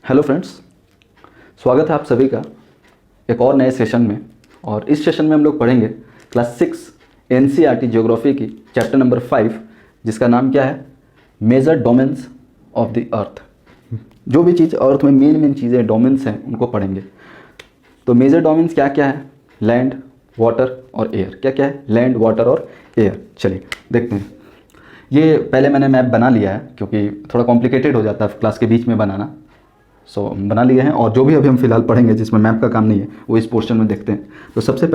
Hello friends, स्वागत है आप सभी का एक और नए सेशन में। और इस सेशन में हम लोग पढ़ेंगे क्लास 6 एनसीईआरटी ज्योग्राफी की चैप्टर नंबर 5, जिसका नाम क्या है, major domains of the earth. जो भी चीज़ अर्थ में मेन चीज़ें डोमेन्स हैं उनको पढ़ेंगे। तो मेजर डोमेन्स क्या क्या है? लैंड, वाटर और एयर। क्या क्या है? लैंड, वाटर और एयर। चलिए देखते हैं। ये पहले मैंने मैप बना लिया है क्योंकि थोड़ा कॉम्प्लिकेटेड हो जाता है क्लास के बीच में बनाना। बना लिए हैं, और जो भी अभी हम फिलहाल पढ़ेंगे जिसमें मैप का काम नहीं है वो इस पोर्शन में देखते हैं। तो सबसे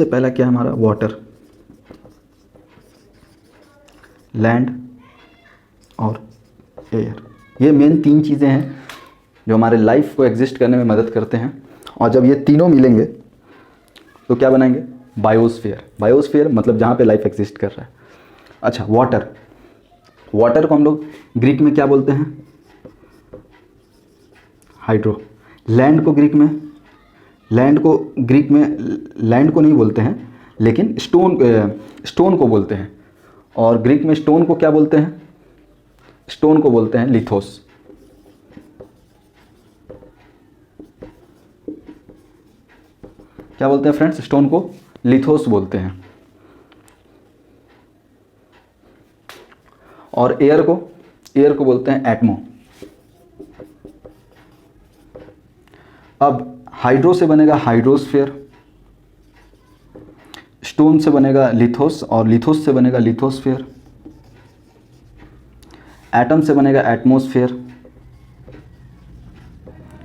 पहला क्या है हमारा? वाटर, लैंड और एयर। ये मेन तीन चीज़ें हैं जो हमारे लाइफ को एग्जिस्ट करने में मदद करते हैं। और जब ये तीनों मिलेंगे तो क्या बनाएंगे? बायोस्फीयर। बायोस्फीयर मतलब जहाँ पे लाइफ एग्जिस्ट कर रहा है। अच्छा, वाटर। वाटर को हम लोग ग्रीक में क्या बोलते हैं? हाइड्रो। लैंड को लैंड को नहीं बोलते हैं, लेकिन स्टोन को बोलते हैं। और ग्रीक में स्टोन को क्या बोलते हैं? स्टोन को बोलते हैं लिथोस। क्या बोलते हैं फ्रेंड्स? स्टोन को लिथोस बोलते हैं। और एयर को बोलते हैं एटमो। अब हाइड्रो से बनेगा हाइड्रोस्फीयर, स्टोन से बनेगा लिथोस, और लिथोस से बनेगा लिथोस्फीयर, एटम से बनेगा एटमॉस्फेयर।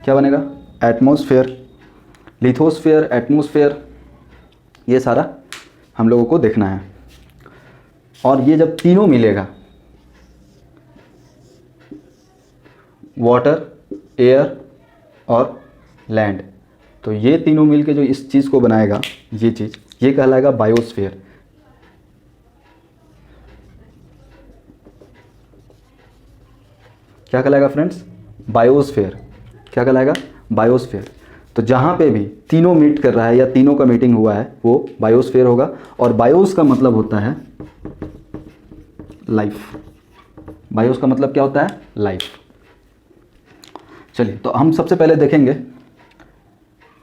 क्या बनेगा? एटमॉस्फेयर। लिथोस्फीयर, एटमॉस्फेयर, ये सारा हम लोगों को देखना है। और ये जब तीनों मिलेगा, वाटर, एयर और लैंड, तो ये तीनों मिलके जो इस चीज़ को बनाएगा, ये कहलाएगा बायोस्फीयर। क्या कहलाएगा फ्रेंड्स? बायोस्फीयर। क्या कहलाएगा? बायोस्फीयर। तो जहाँ पे भी तीनों मीट कर रहा है या तीनों का मीटिंग हुआ है वो बायोस्फीयर होगा। और बायोस का मतलब होता है लाइफ। बायोस का मतलब क्या होता है? लाइफ। चलिए, तो हम सबसे पहले देखेंगे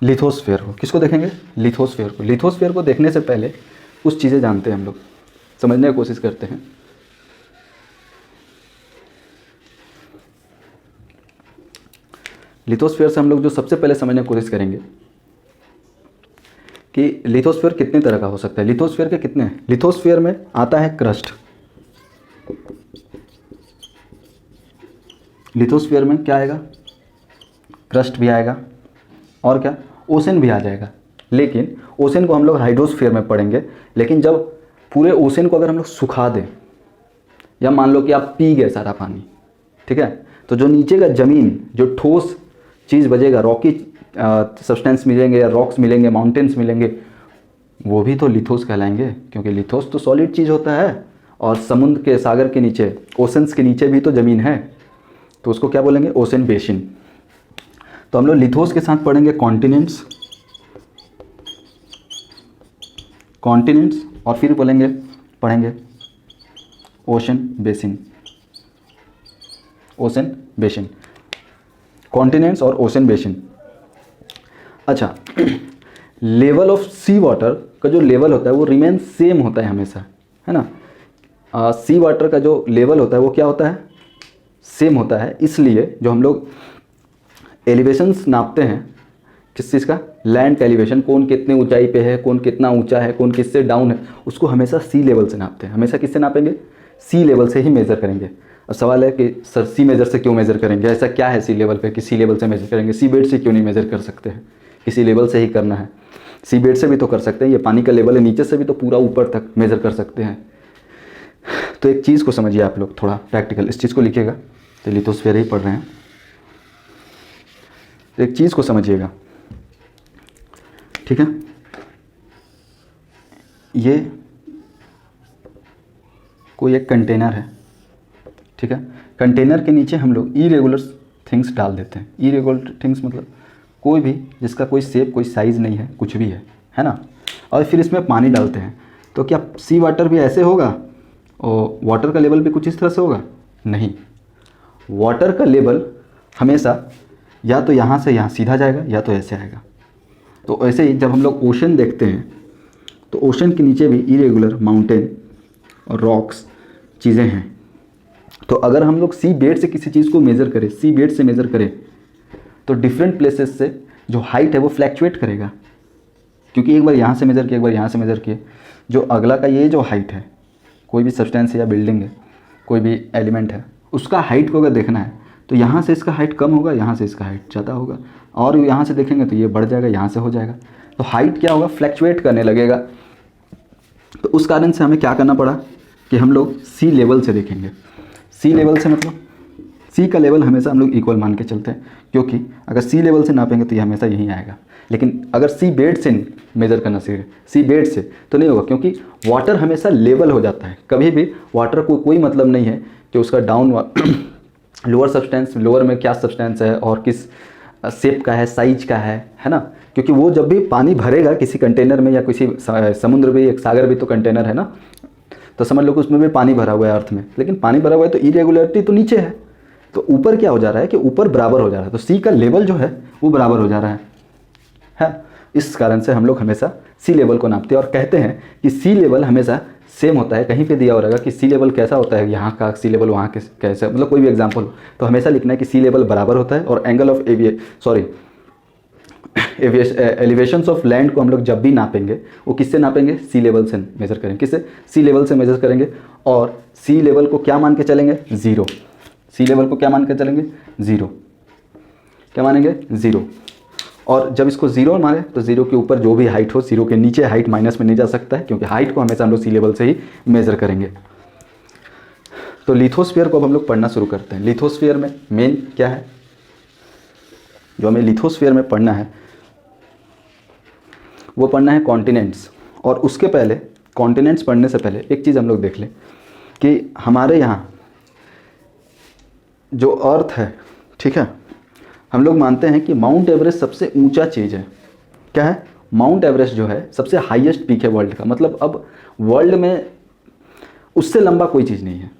लिथोस्फीयर को। किसको देखेंगे? लिथोस्फीयर को। लिथोस्फीयर को देखने से पहले कुछ चीज़ें जानते हैं हम लोग, समझने की कोशिश करते हैं। लिथोस्फीयर से हम लोग जो सबसे पहले समझने की कोशिश करेंगे कि लिथोस्फीयर कितने तरह का हो सकता है। लिथोस्फीयर के कितने हैं? लिथोस्फीयर में आता है क्रस्ट। लिथोस्फीयर में क्या आएगा? क्रस्ट भी आएगा, और क्या? ओशन भी आ जाएगा। लेकिन ओशन को हम लोग हाइड्रोस्फीयर में पढ़ेंगे। लेकिन जब पूरे ओशन को अगर हम लोग सुखा दें, या मान लो कि आप पी गए सारा पानी, ठीक है, तो जो नीचे का ज़मीन, जो ठोस चीज़ बचेगा, रॉकी सब्सटेंस मिलेंगे या रॉक्स मिलेंगे, माउंटेन्स मिलेंगे, वो भी तो लिथोस कहलाएंगे। क्योंकि लिथोस तो सॉलिड चीज़ होता है, और समुद्र के, सागर के नीचे, ओशंस के नीचे भी तो ज़मीन है, तो उसको क्या बोलेंगे? Ocean basin. तो हम लोग लिथोस के साथ पढ़ेंगे कॉन्टिनेंट्स, और फिर पढ़ेंगे ओशन बेसिन। कॉन्टिनेंट्स और ओशन बेसिन। अच्छा, लेवल ऑफ सी वाटर का जो लेवल होता है वो रिमेन सेम होता है हमेशा, है ना। सी वाटर का जो लेवल होता है वो क्या होता है? सेम होता है। इसलिए जो हम लोग एलिवेशंस नापते हैं, किस चीज़ का? लैंड का एलिवेशन, कौन कितने ऊंचाई पे है, कौन कितना ऊंचा है, कौन किससे डाउन है, उसको हमेशा सी लेवल से नापते हैं। हमेशा किससे नापेंगे? सी लेवल से ही मेज़र करेंगे। अब सवाल है कि सर सी मेज़र से क्यों मेज़र करेंगे? ऐसा क्या है सी लेवल पे कि सी लेवल से मेज़र करेंगे? सी बेड से क्यों नहीं मेज़र कर सकते हैं? किसी लेवल से ही करना है। सी बेड से भी तो कर सकते हैं, ये पानी का लेवल है, नीचे से भी तो पूरा ऊपर तक मेज़र कर सकते हैं। तो एक चीज़ को समझिए आप लोग, थोड़ा प्रैक्टिकल, इस चीज़ को लिखिएगा। तो लिथोस्फीयर ही पढ़ रहे हैं, तो एक चीज़ को समझिएगा, ठीक है। ये कोई एक कंटेनर है, ठीक है। कंटेनर के नीचे हम लोग इरेगुलर थिंग्स डाल देते हैं। इरेगुलर थिंग्स मतलब कोई भी जिसका कोई शेप, कोई साइज़ नहीं है, कुछ भी है ना। और फिर इसमें पानी डालते हैं। तो क्या सी वाटर भी ऐसे होगा और वाटर का लेवल भी कुछ इस तरह से होगा? नहीं। वाटर का लेवल हमेशा या तो यहाँ से यहाँ सीधा जाएगा या तो ऐसे आएगा। तो ऐसे ही जब हम लोग ओशन देखते हैं तो ओशन के नीचे भी इरेगुलर माउंटेन और रॉक्स चीज़ें हैं। तो अगर हम लोग सी बेड से किसी चीज़ को मेज़र करें, सी बेड से मेज़र करें, तो डिफरेंट प्लेसेस से जो हाइट है वो फ्लैक्चुएट करेगा, क्योंकि एक बार यहाँ से मेज़र किया, एक बार यहाँ से मेज़र किए। जो अगला का ये जो हाइट है, कोई भी सब्सटेंस है या बिल्डिंग है, कोई भी एलिमेंट है, उसका हाइट को अगर देखना है तो यहाँ से इसका हाइट कम होगा, यहाँ से इसका हाइट ज़्यादा होगा, और यहाँ से देखेंगे तो ये बढ़ जाएगा, यहाँ से हो जाएगा। तो हाइट क्या होगा, फ्लैक्चुएट करने लगेगा। तो उस कारण से हमें क्या करना पड़ा कि हम लोग सी लेवल से देखेंगे। सी लेवल से मतलब सी का लेवल हमेशा हम लोग इक्वल मान के चलते हैं, क्योंकि अगर सी लेवल से नापेंगे तो ये हमेशा यहीं आएगा। लेकिन अगर सी बेड से मेज़र करना सीखे, सी बेड से तो नहीं होगा, क्योंकि वाटर हमेशा लेवल हो जाता है। कभी भी वाटर को कोई मतलब नहीं है कि उसका डाउन लोअर सब्सटेंस, लोअर में क्या सब्सटेंस है और किस शेप का है, साइज का है ना। क्योंकि वो जब भी पानी भरेगा किसी कंटेनर में या किसी समुद्र भी, एक सागर भी तो कंटेनर है ना, तो समझ लो कि उसमें भी पानी भरा हुआ है अर्थ में, लेकिन पानी भरा हुआ है तो इरेगुलरिटी तो नीचे है, तो ऊपर क्या हो जा रहा है कि ऊपर बराबर हो जा रहा है। तो सी का लेवल जो है वो बराबर हो जा रहा है। इस कारण से हम लोग हमेशा सी लेवल को नापते हैं और कहते हैं कि सी लेवल हमेशा सेम होता है। कहीं पे दिया हो रहेगा कि सी लेवल कैसा होता है, यहाँ का सी लेवल वहाँ के कैसा, मतलब कोई भी एग्जाम्पल हो तो हमेशा लिखना है कि सी लेवल बराबर होता है। और angle of elevations of land को हम लोग जब भी नापेंगे वो किससे नापेंगे, सी लेवल से मेज़र करेंगे। किससे, सी लेवल से मेज़र करेंगे। और सी लेवल को क्या मान के चलेंगे, ज़ीरो। सी लेवल को क्या मान के चलेंगे, ज़ीरो। क्या मानेंगे, ज़ीरो। और जब इसको ज़ीरो मारे तो ज़ीरो के ऊपर जो भी हाइट हो, ज़ीरो के नीचे हाइट माइनस में नहीं जा सकता है, क्योंकि हाइट को हमेशा हम लोग सी लेवल से ही मेज़र करेंगे। तो लिथोस्फीयर को अब हम लोग पढ़ना शुरू करते हैं। लिथोस्फीयर में मेन क्या है, जो हमें लिथोस्फीयर में पढ़ना है वो पढ़ना है कॉन्टिनेंट्स। और उसके पहले, कॉन्टिनेंट्स पढ़ने से पहले एक चीज़ हम लोग देख लें कि हमारे यहाँ जो अर्थ है, ठीक है, हम लोग मानते हैं कि माउंट एवरेस्ट सबसे ऊंचा चीज़ है। क्या है, माउंट एवरेस्ट जो है सबसे हाईएस्ट पीक है वर्ल्ड का। मतलब अब वर्ल्ड में उससे लंबा कोई चीज़ नहीं है,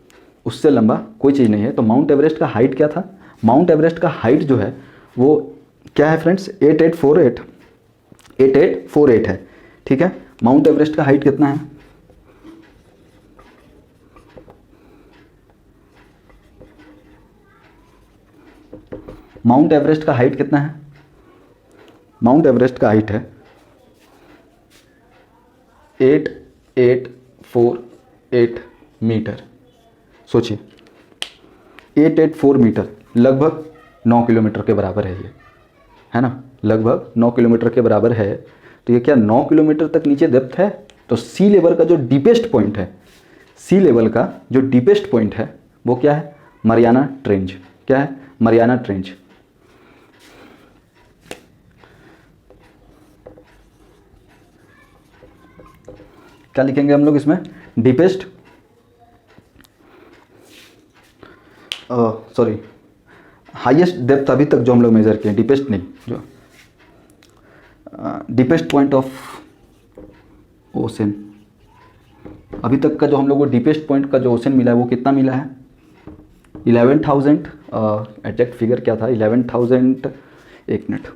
उससे लंबा कोई चीज़ नहीं है। तो माउंट एवरेस्ट का हाइट क्या था, माउंट एवरेस्ट का हाइट जो है वो क्या है फ्रेंड्स, 8848 है। ठीक है, माउंट एवरेस्ट का हाइट कितना है, माउंट एवरेस्ट का हाइट कितना है, माउंट एवरेस्ट का हाइट है 8848 मीटर। सोचिए 884 मीटर, लगभग 9 किलोमीटर के बराबर है ये, है ना, लगभग 9 किलोमीटर के बराबर है। तो ये क्या 9 किलोमीटर तक नीचे डेप्थ है। तो सी लेवल का जो डीपेस्ट पॉइंट है, सी लेवल का जो डीपेस्ट पॉइंट है वो क्या है, मरियाना ट्रेंच। क्या है, मरियाना ट्रेंच। क्या लिखेंगे हम लोग इसमें, डीपेस्ट, सॉरी हाईएस्ट डेप्थ अभी तक जो हम लोग मेजर किए, डीपेस्ट नहीं, जो डीपेस्ट पॉइंट ऑफ ओशन, अभी तक का जो हम लोग को डीपेस्ट पॉइंट का जो ओशन मिला है वो कितना मिला है, 11,000, एग्जैक्ट फिगर क्या था, 11,000, एक मिनट,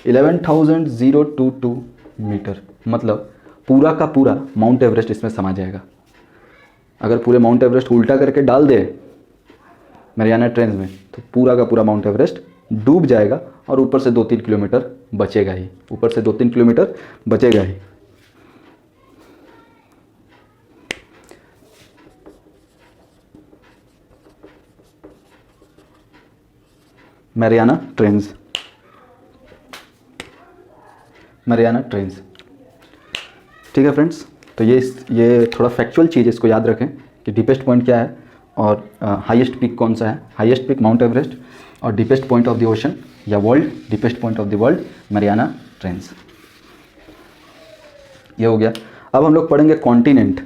11,022 मीटर। मतलब पूरा का पूरा माउंट एवरेस्ट इसमें समा जाएगा। अगर पूरे माउंट एवरेस्ट को उल्टा करके डाल दे मरियाना ट्रेंच में तो पूरा का पूरा माउंट एवरेस्ट डूब जाएगा और ऊपर से 2-3 किलोमीटर बचेगा ही, ऊपर से 2-3 किलोमीटर बचेगा ही। Mariana trench, Mariana trench. ठीक है फ्रेंड्स, तो ये थोड़ा फैक्चुअल चीज़ है, इसको याद रखें कि डीपेस्ट पॉइंट क्या है और हाईएस्ट पीक कौन सा है। हाईएस्ट पीक माउंट एवरेस्ट और deepest point of the ocean या world, deepest point of the world Mariana trench. ये हो गया। अब हम लोग पढ़ेंगे कॉन्टिनेंट,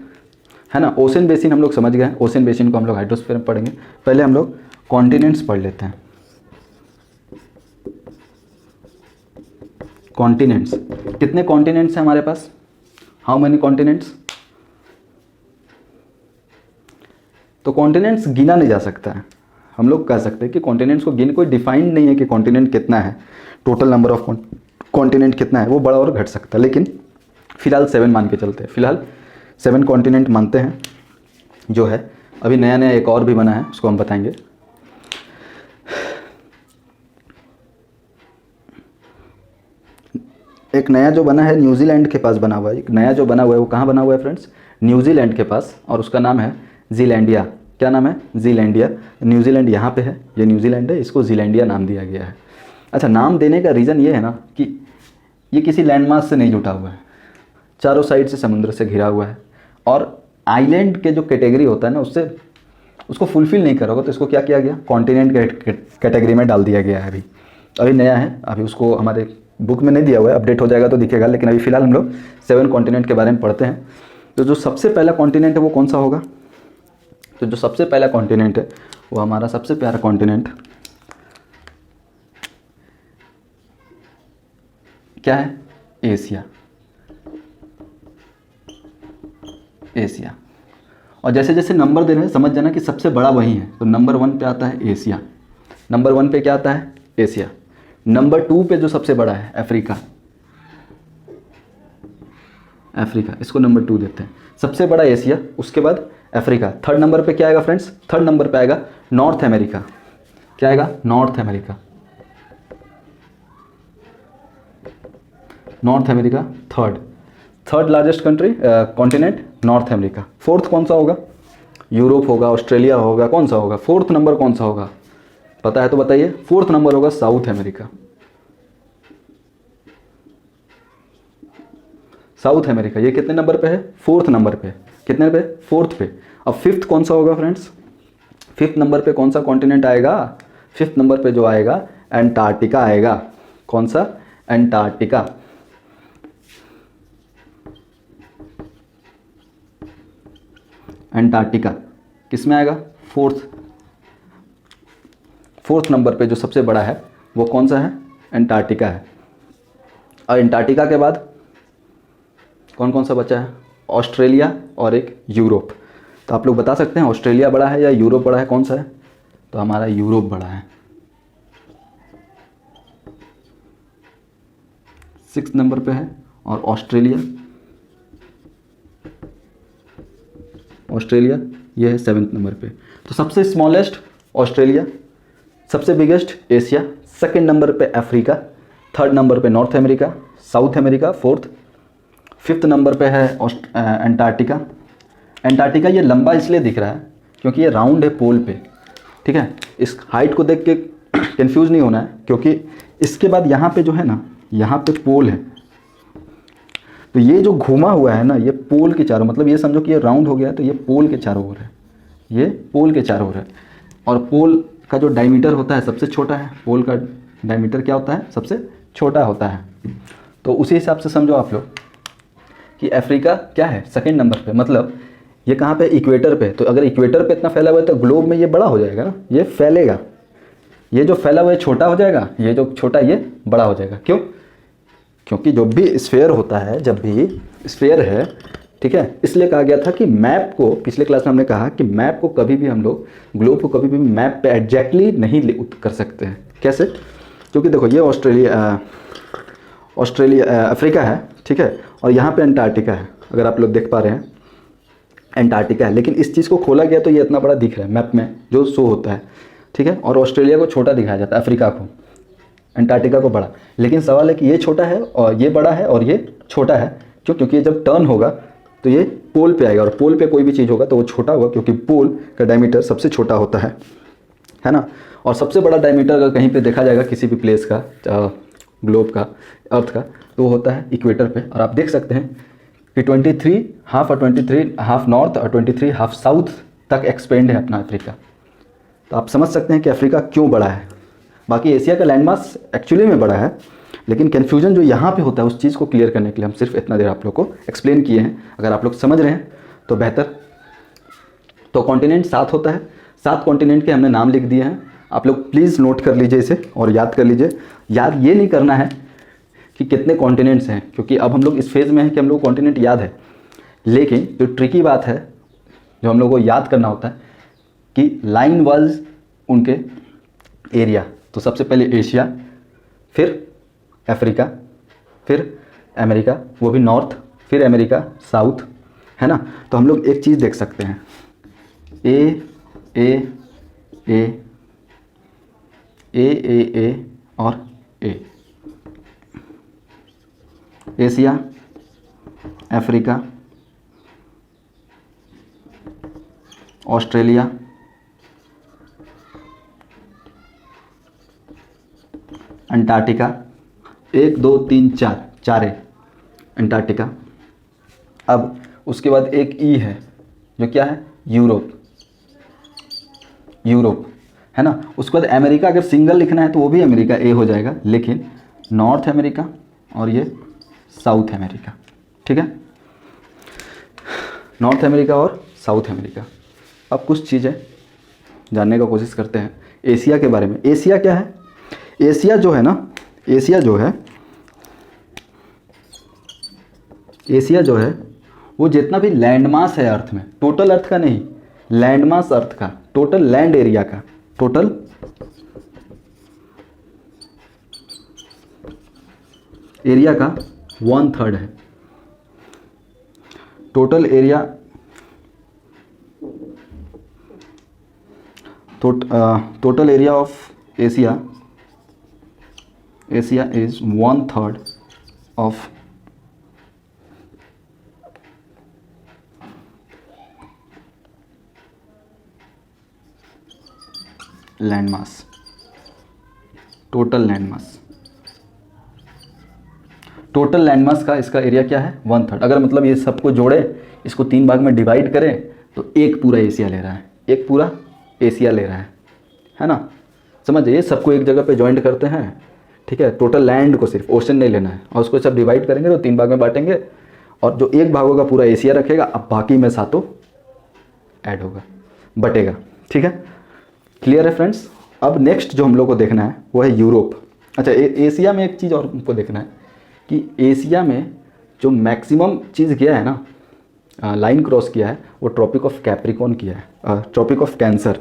है ना। ओशन बेसिन हम लोग समझ गए, ओशन बेसिन को हम लोग हाइड्रोस्फीयर में पढ़ेंगे। पहले हम लोग कॉन्टिनेंट्स पढ़ लेते हैं। कॉन्टिनेंट्स, कितने कॉन्टिनेंट्स हैं हमारे पास, हाउ मैनी कॉन्टिनेंट्स। तो कॉन्टिनेंट्स गिना नहीं जा सकता है। हम लोग कह सकते हैं कि कॉन्टिनेंट्स को गिन, कोई डिफाइंड नहीं है कि कॉन्टिनेंट कितना है, टोटल नंबर ऑफ कॉन्टिनेंट कितना है, वो बढ़ा और घट सकता है। लेकिन फिलहाल 7 मान के चलते हैं, फिलहाल 7 कॉन्टिनेंट मानते हैं जो है। अभी नया नया एक और भी बना है, उसको हम बताएंगे। एक नया जो बना है न्यूजीलैंड के पास बना हुआ है, एक नया जो बना हुआ है वो कहाँ बना हुआ है फ्रेंड्स, न्यूजीलैंड के पास, और उसका नाम है जीलैंडिया। क्या नाम है? जीलैंडिया। न्यूजीलैंड यहाँ पे है, ये न्यूजीलैंड है, इसको जीलैंडिया नाम दिया गया है। अच्छा, नाम देने का रीज़न ये है ना कि ये किसी लैंडमास से नहीं जुटा हुआ है, चारों साइड से समुद्र से घिरा हुआ है, और आइलैंड के जो कैटेगरी होता है ना उससे उसको फुलफिल नहीं करोगे, तो इसको क्या किया गया, कॉन्टिनेंट कैटेगरी में डाल दिया गया है। अभी नया है, अभी उसको हमारे बुक में नहीं दिया हुआ है, अपडेट हो जाएगा तो दिखेगा। लेकिन अभी फिलहाल हम लोग 7 कॉन्टिनेंट के बारे में पढ़ते हैं। तो जो सबसे पहला कॉन्टिनेंट है वो कौन सा होगा? तो जो सबसे पहला कॉन्टिनेंट है वो हमारा सबसे प्यारा कॉन्टिनेंट क्या है? एशिया। एशिया। और जैसे जैसे नंबर दे रहे हैं समझ जाना कि सबसे बड़ा वही है। तो नंबर 1 पे आता है एशिया, नंबर 1 पे क्या आता है? एशिया। नंबर 2 पे जो सबसे बड़ा है अफ्रीका, अफ्रीका, इसको नंबर 2 देते हैं। सबसे बड़ा एशिया, उसके बाद अफ्रीका। थर्ड नंबर पे क्या आएगा फ्रेंड्स? थर्ड नंबर पे आएगा नॉर्थ अमेरिका। क्या आएगा? North America. North America third largest country, continent north America. Fourth कौन सा होगा? यूरोप होगा, ऑस्ट्रेलिया होगा, कौन सा होगा? फोर्थ नंबर कौन सा होगा? पता है तो बताइए। फोर्थ नंबर होगा साउथ अमेरिका। साउथ अमेरिका ये कितने नंबर पे है? फोर्थ नंबर पे। कितने पे? फोर्थ पे। अब फिफ्थ कौन सा होगा फ्रेंड्स? फिफ्थ नंबर पे कौन सा कॉन्टिनेंट आएगा? फिफ्थ नंबर पे जो आएगा एंटार्क्टिका आएगा। कौन सा? एंटार्क्टिका। एंटार्क्टिका किस में आएगा? फोर्थ नंबर पे जो सबसे बड़ा है वो कौन सा है? एंटार्क्टिका है। और एंटार्क्टिका के बाद कौन कौन सा बचा है? ऑस्ट्रेलिया और एक यूरोप। तो आप लोग बता सकते हैं ऑस्ट्रेलिया बड़ा है या यूरोप बड़ा है, कौन सा है? तो हमारा यूरोप बड़ा है। 6 नंबर पे है। और ऑस्ट्रेलिया ये है 7th नंबर पे। तो सबसे स्मॉलेस्ट ऑस्ट्रेलिया, सबसे बिगेस्ट एशिया, सेकंड नंबर पे अफ्रीका, थर्ड नंबर पे north America, south America fourth, fifth number पे है एंटार्क्टिका। एंटार्क्टिका ये लंबा इसलिए दिख रहा है क्योंकि ये राउंड है पोल पे, ठीक है। इस हाइट को देख के कंफ्यूज नहीं होना है, क्योंकि इसके बाद यहाँ पे जो है ना, यहाँ पे पोल है, तो ये जो घूमा हुआ है ना, ये पोल के चारों, मतलब ये समझो कि ये राउंड हो गया, तो ये पोल के चारों ओर है, ये पोल के चारों ओर है। और पोल का जो डायमीटर होता है सबसे छोटा है, पोल का डायमीटर क्या होता है? सबसे छोटा होता है। तो उसी हिसाब से समझो आप लोग कि अफ्रीका क्या है? सेकंड नंबर पे। मतलब ये कहाँ पे? इक्वेटर पे। तो अगर इक्वेटर पे इतना फैला हुआ है तो ग्लोब में ये बड़ा हो जाएगा ना, ये फैलेगा। ये जो फैला हुआ है छोटा हो जाएगा, ये जो छोटा ये बड़ा हो जाएगा। क्यों? क्योंकि जो भी स्फेयर होता है, जब भी स्फेयर है, ठीक है, इसलिए कहा गया था कि मैप को, पिछले क्लास में हमने कहा कि मैप को कभी भी हम लोग, ग्लोब को कभी भी मैप पे एग्जैक्टली नहीं कर सकते हैं। कैसे? क्योंकि देखो ये ऑस्ट्रेलिया अफ्रीका है, ठीक है, और यहाँ पे अंटार्कटिका है। अगर आप लोग देख पा रहे हैं अंटार्कटिका है, लेकिन इस चीज़ को खोला गया तो ये इतना बड़ा दिख रहा है मैप में जो शो होता है, ठीक है। और ऑस्ट्रेलिया को छोटा दिखाया जाता है, अफ्रीका को, अंटार्कटिका को बड़ा। लेकिन सवाल है कि ये छोटा है और ये बड़ा है और ये छोटा है। क्यों? क्योंकि ये जब टर्न होगा तो ये पोल पे आएगा, और पोल पे कोई भी चीज़ होगा तो वो छोटा होगा, क्योंकि पोल का डायमीटर सबसे छोटा होता है ना। और सबसे बड़ा डायमीटर अगर कहीं पे देखा जाएगा किसी भी प्लेस का, ग्लोब का, अर्थ का, तो वो होता है इक्वेटर पे। और आप देख सकते हैं कि 23 हाफ और 23 हाफ नॉर्थ और 23 हाफ साउथ तक एक्सपेंड है अपना अफ्रीका। तो आप समझ सकते हैं कि अफ्रीका क्यों बड़ा है। बाकी एशिया का लैंडमास एक्चुअली में बड़ा है, लेकिन कन्फ्यूजन जो यहाँ पे होता है उस चीज़ को क्लियर करने के लिए हम सिर्फ इतना देर आप लोग को एक्सप्लेन किए हैं। अगर आप लोग समझ रहे हैं तो बेहतर। तो कॉन्टिनेंट 7 होता है, 7 कॉन्टिनेंट के हमने नाम लिख दिए हैं। आप लोग प्लीज़ नोट कर लीजिए इसे और याद कर लीजिए। याद ये नहीं करना है कि कितने कॉन्टिनेंट्स हैं, क्योंकि अब हम लोग इस फेज़ में हैं कि हम लोग कॉन्टिनेंट याद है, लेकिन जो ट्रिकी बात है, जो हम लोग को याद करना होता है कि लाइन वाइज उनके एरिया, तो सबसे पहले एशिया, फिर अफ्रीका, फिर अमेरिका वो भी नॉर्थ, फिर अमेरिका साउथ, है ना। तो हम लोग एक चीज़ देख सकते हैं, ए ए ए ए ए ए और ए, एशिया, अफ्रीका, ऑस्ट्रेलिया, अंटार्कटिका, 1 2 3 4, चार है अंटार्कटिका। अब उसके बाद एक ई है जो क्या है, यूरोप, यूरोप, है ना। उसके बाद अमेरिका, अगर सिंगल लिखना है तो वो भी अमेरिका ए हो जाएगा, लेकिन नॉर्थ अमेरिका और ये साउथ अमेरिका, ठीक है, नॉर्थ अमेरिका और साउथ अमेरिका। अब कुछ चीज़ें जानने का कोशिश करते हैं एशिया के बारे में। एशिया क्या है, एशिया जो है ना, एशिया जो है, एशिया जो है वो जितना भी लैंडमास है अर्थ में, टोटल अर्थ का नहीं, लैंडमास अर्थ का, टोटल लैंड एरिया का, टोटल एरिया का 1/3 है। Total area, total area of Asia, Asia is 1/3 of landmass, total landmass, total landmass का इसका एरिया क्या है, 1/3। अगर मतलब ये सबको जोड़े, इसको 3 भाग में डिवाइड करें तो एक पूरा एशिया ले रहा है, एक पूरा एशिया ले रहा है ना। समझिए, ये सबको एक जगह पे जॉइंट करते हैं, ठीक है। टोटल लैंड को, सिर्फ ओशन नहीं लेना है, और उसको सब डिवाइड करेंगे तो 3 भाग में बांटेंगे, और जो एक भाग होगा पूरा एशिया रखेगा, अब बाकी में सातों ऐड होगा, बटेगा, ठीक है। क्लियर है फ्रेंड्स। अब नेक्स्ट जो हम लोग को देखना है वो है यूरोप। अच्छा, एशिया में एक चीज़ और हमको देखना है कि एशिया में जो मैक्सिमम चीज़ किया है ना, लाइन क्रॉस किया है, वो ट्रॉपिक ऑफ कैप्रिकॉर्न किया है, ट्रॉपिक ऑफ कैंसर।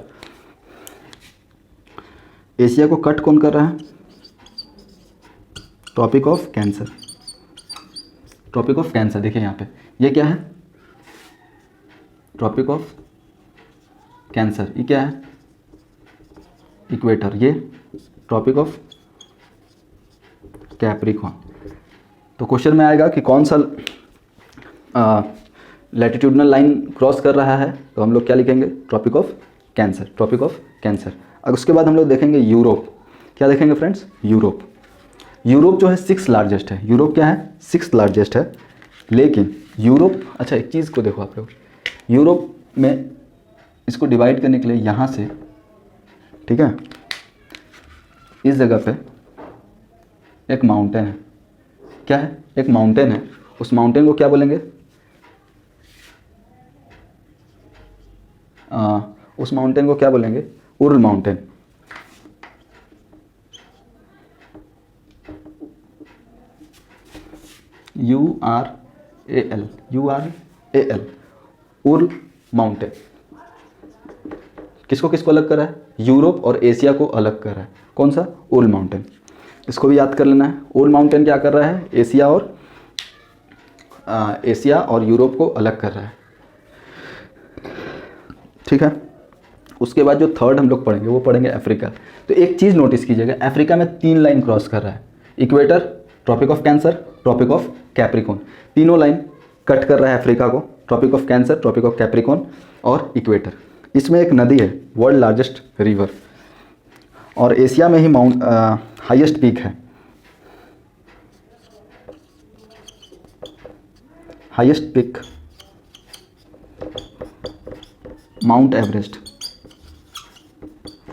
एशिया को कट कौन कर रहा है, tropic of cancer, tropic of cancer. देखिए यहाँ पे ये क्या है, ट्रॉपिक ऑफ कैंसर, ये क्या है, इक्वेटर, ये ट्रॉपिक ऑफ कैप्रिकॉर्न। तो क्वेश्चन में आएगा कि कौन सा लैटिट्यूडनल लाइन क्रॉस कर रहा है, तो हम लोग क्या लिखेंगे, tropic of cancer, tropic of cancer. अब उसके बाद हम लोग देखेंगे यूरोप। क्या देखेंगे फ्रेंड्स, यूरोप। यूरोप जो है 6th लार्जेस्ट है, यूरोप क्या है, 6th लार्जेस्ट है। लेकिन यूरोप, अच्छा एक चीज़ को देखो आप लोग, यूरोप में इसको डिवाइड करने के लिए यहाँ से, ठीक है, इस जगह पे एक माउंटेन है, क्या है, एक माउंटेन है। उस माउंटेन को क्या बोलेंगे, उस माउंटेन को क्या बोलेंगे, URL mountain. URAL, URAL, URL mountain. किसको किसको अलग कर रहा है, यूरोप और एशिया को अलग कर रहा है, कौन सा, उर्ल माउंटेन। इसको भी याद कर लेना है। उर्ल माउंटेन क्या कर रहा है, एशिया और यूरोप को अलग कर रहा है, ठीक है। उसके बाद जो थर्ड हम लोग पढ़ेंगे वो पढ़ेंगे अफ्रीका। तो एक चीज़ नोटिस कीजिएगा, अफ्रीका में 3 लाइन क्रॉस कर रहा है, equator, tropic of cancer, tropic of capricorn, तीनों लाइन कट कर रहा है अफ्रीका को, tropic of cancer, tropic of capricorn और इक्वेटर। इसमें एक नदी है, वर्ल्ड लार्जेस्ट रिवर, और एशिया में ही हाईएस्ट पीक है, हाईएस्ट पीक माउंट एवरेस्ट।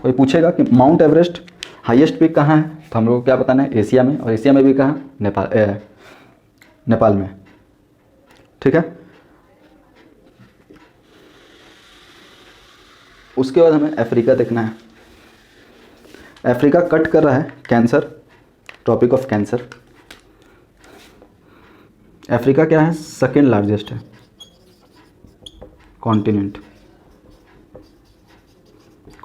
कोई पूछेगा कि माउंट एवरेस्ट हाईएस्ट पीक कहाँ है, तो हम लोग को क्या बताना है, एशिया में, और एशिया में भी कहाँ, नेपाल में, ठीक है। उसके बाद हमें अफ्रीका देखना है। अफ्रीका कट कर रहा है cancer, tropic of cancer. Africa क्या है, 2nd लार्जेस्ट है continent,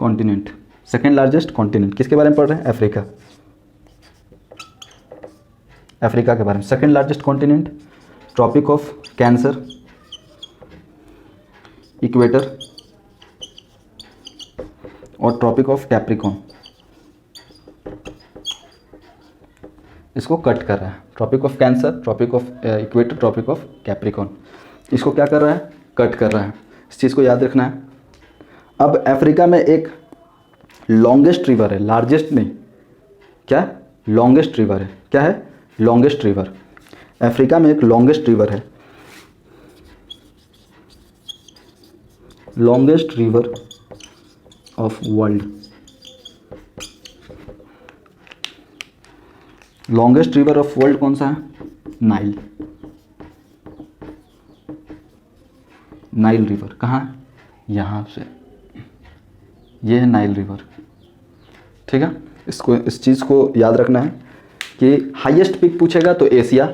continent, second largest continent, किसके बारे में पढ़ रहे हैं? अफ्रीका, अफ्रीका के बारे में। Second largest continent, tropic of cancer, equator और ट्रॉपिक ऑफ कैप्रिकॉन, इसको कट कर रहा है। Tropic of cancer, tropic of equator, tropic of capricorn, इसको क्या कर रहा है? कट कर रहा है। इस चीज़ को याद रखना है। अब अफ्रीका में एक लॉन्गेस्ट रिवर है, लार्जेस्ट नहीं, क्या? लॉन्गेस्ट रिवर है। क्या है? Longest river. अफ्रीका में एक लॉन्गेस्ट रिवर है, longest river of world. Longest river of world कौन सा है? Nile, Nile river. कहाँ है? यहाँ से, ये है नाइल रिवर। ठीक है, इसको, इस चीज़ को याद रखना है कि हाईएस्ट पीक पूछेगा तो एशिया,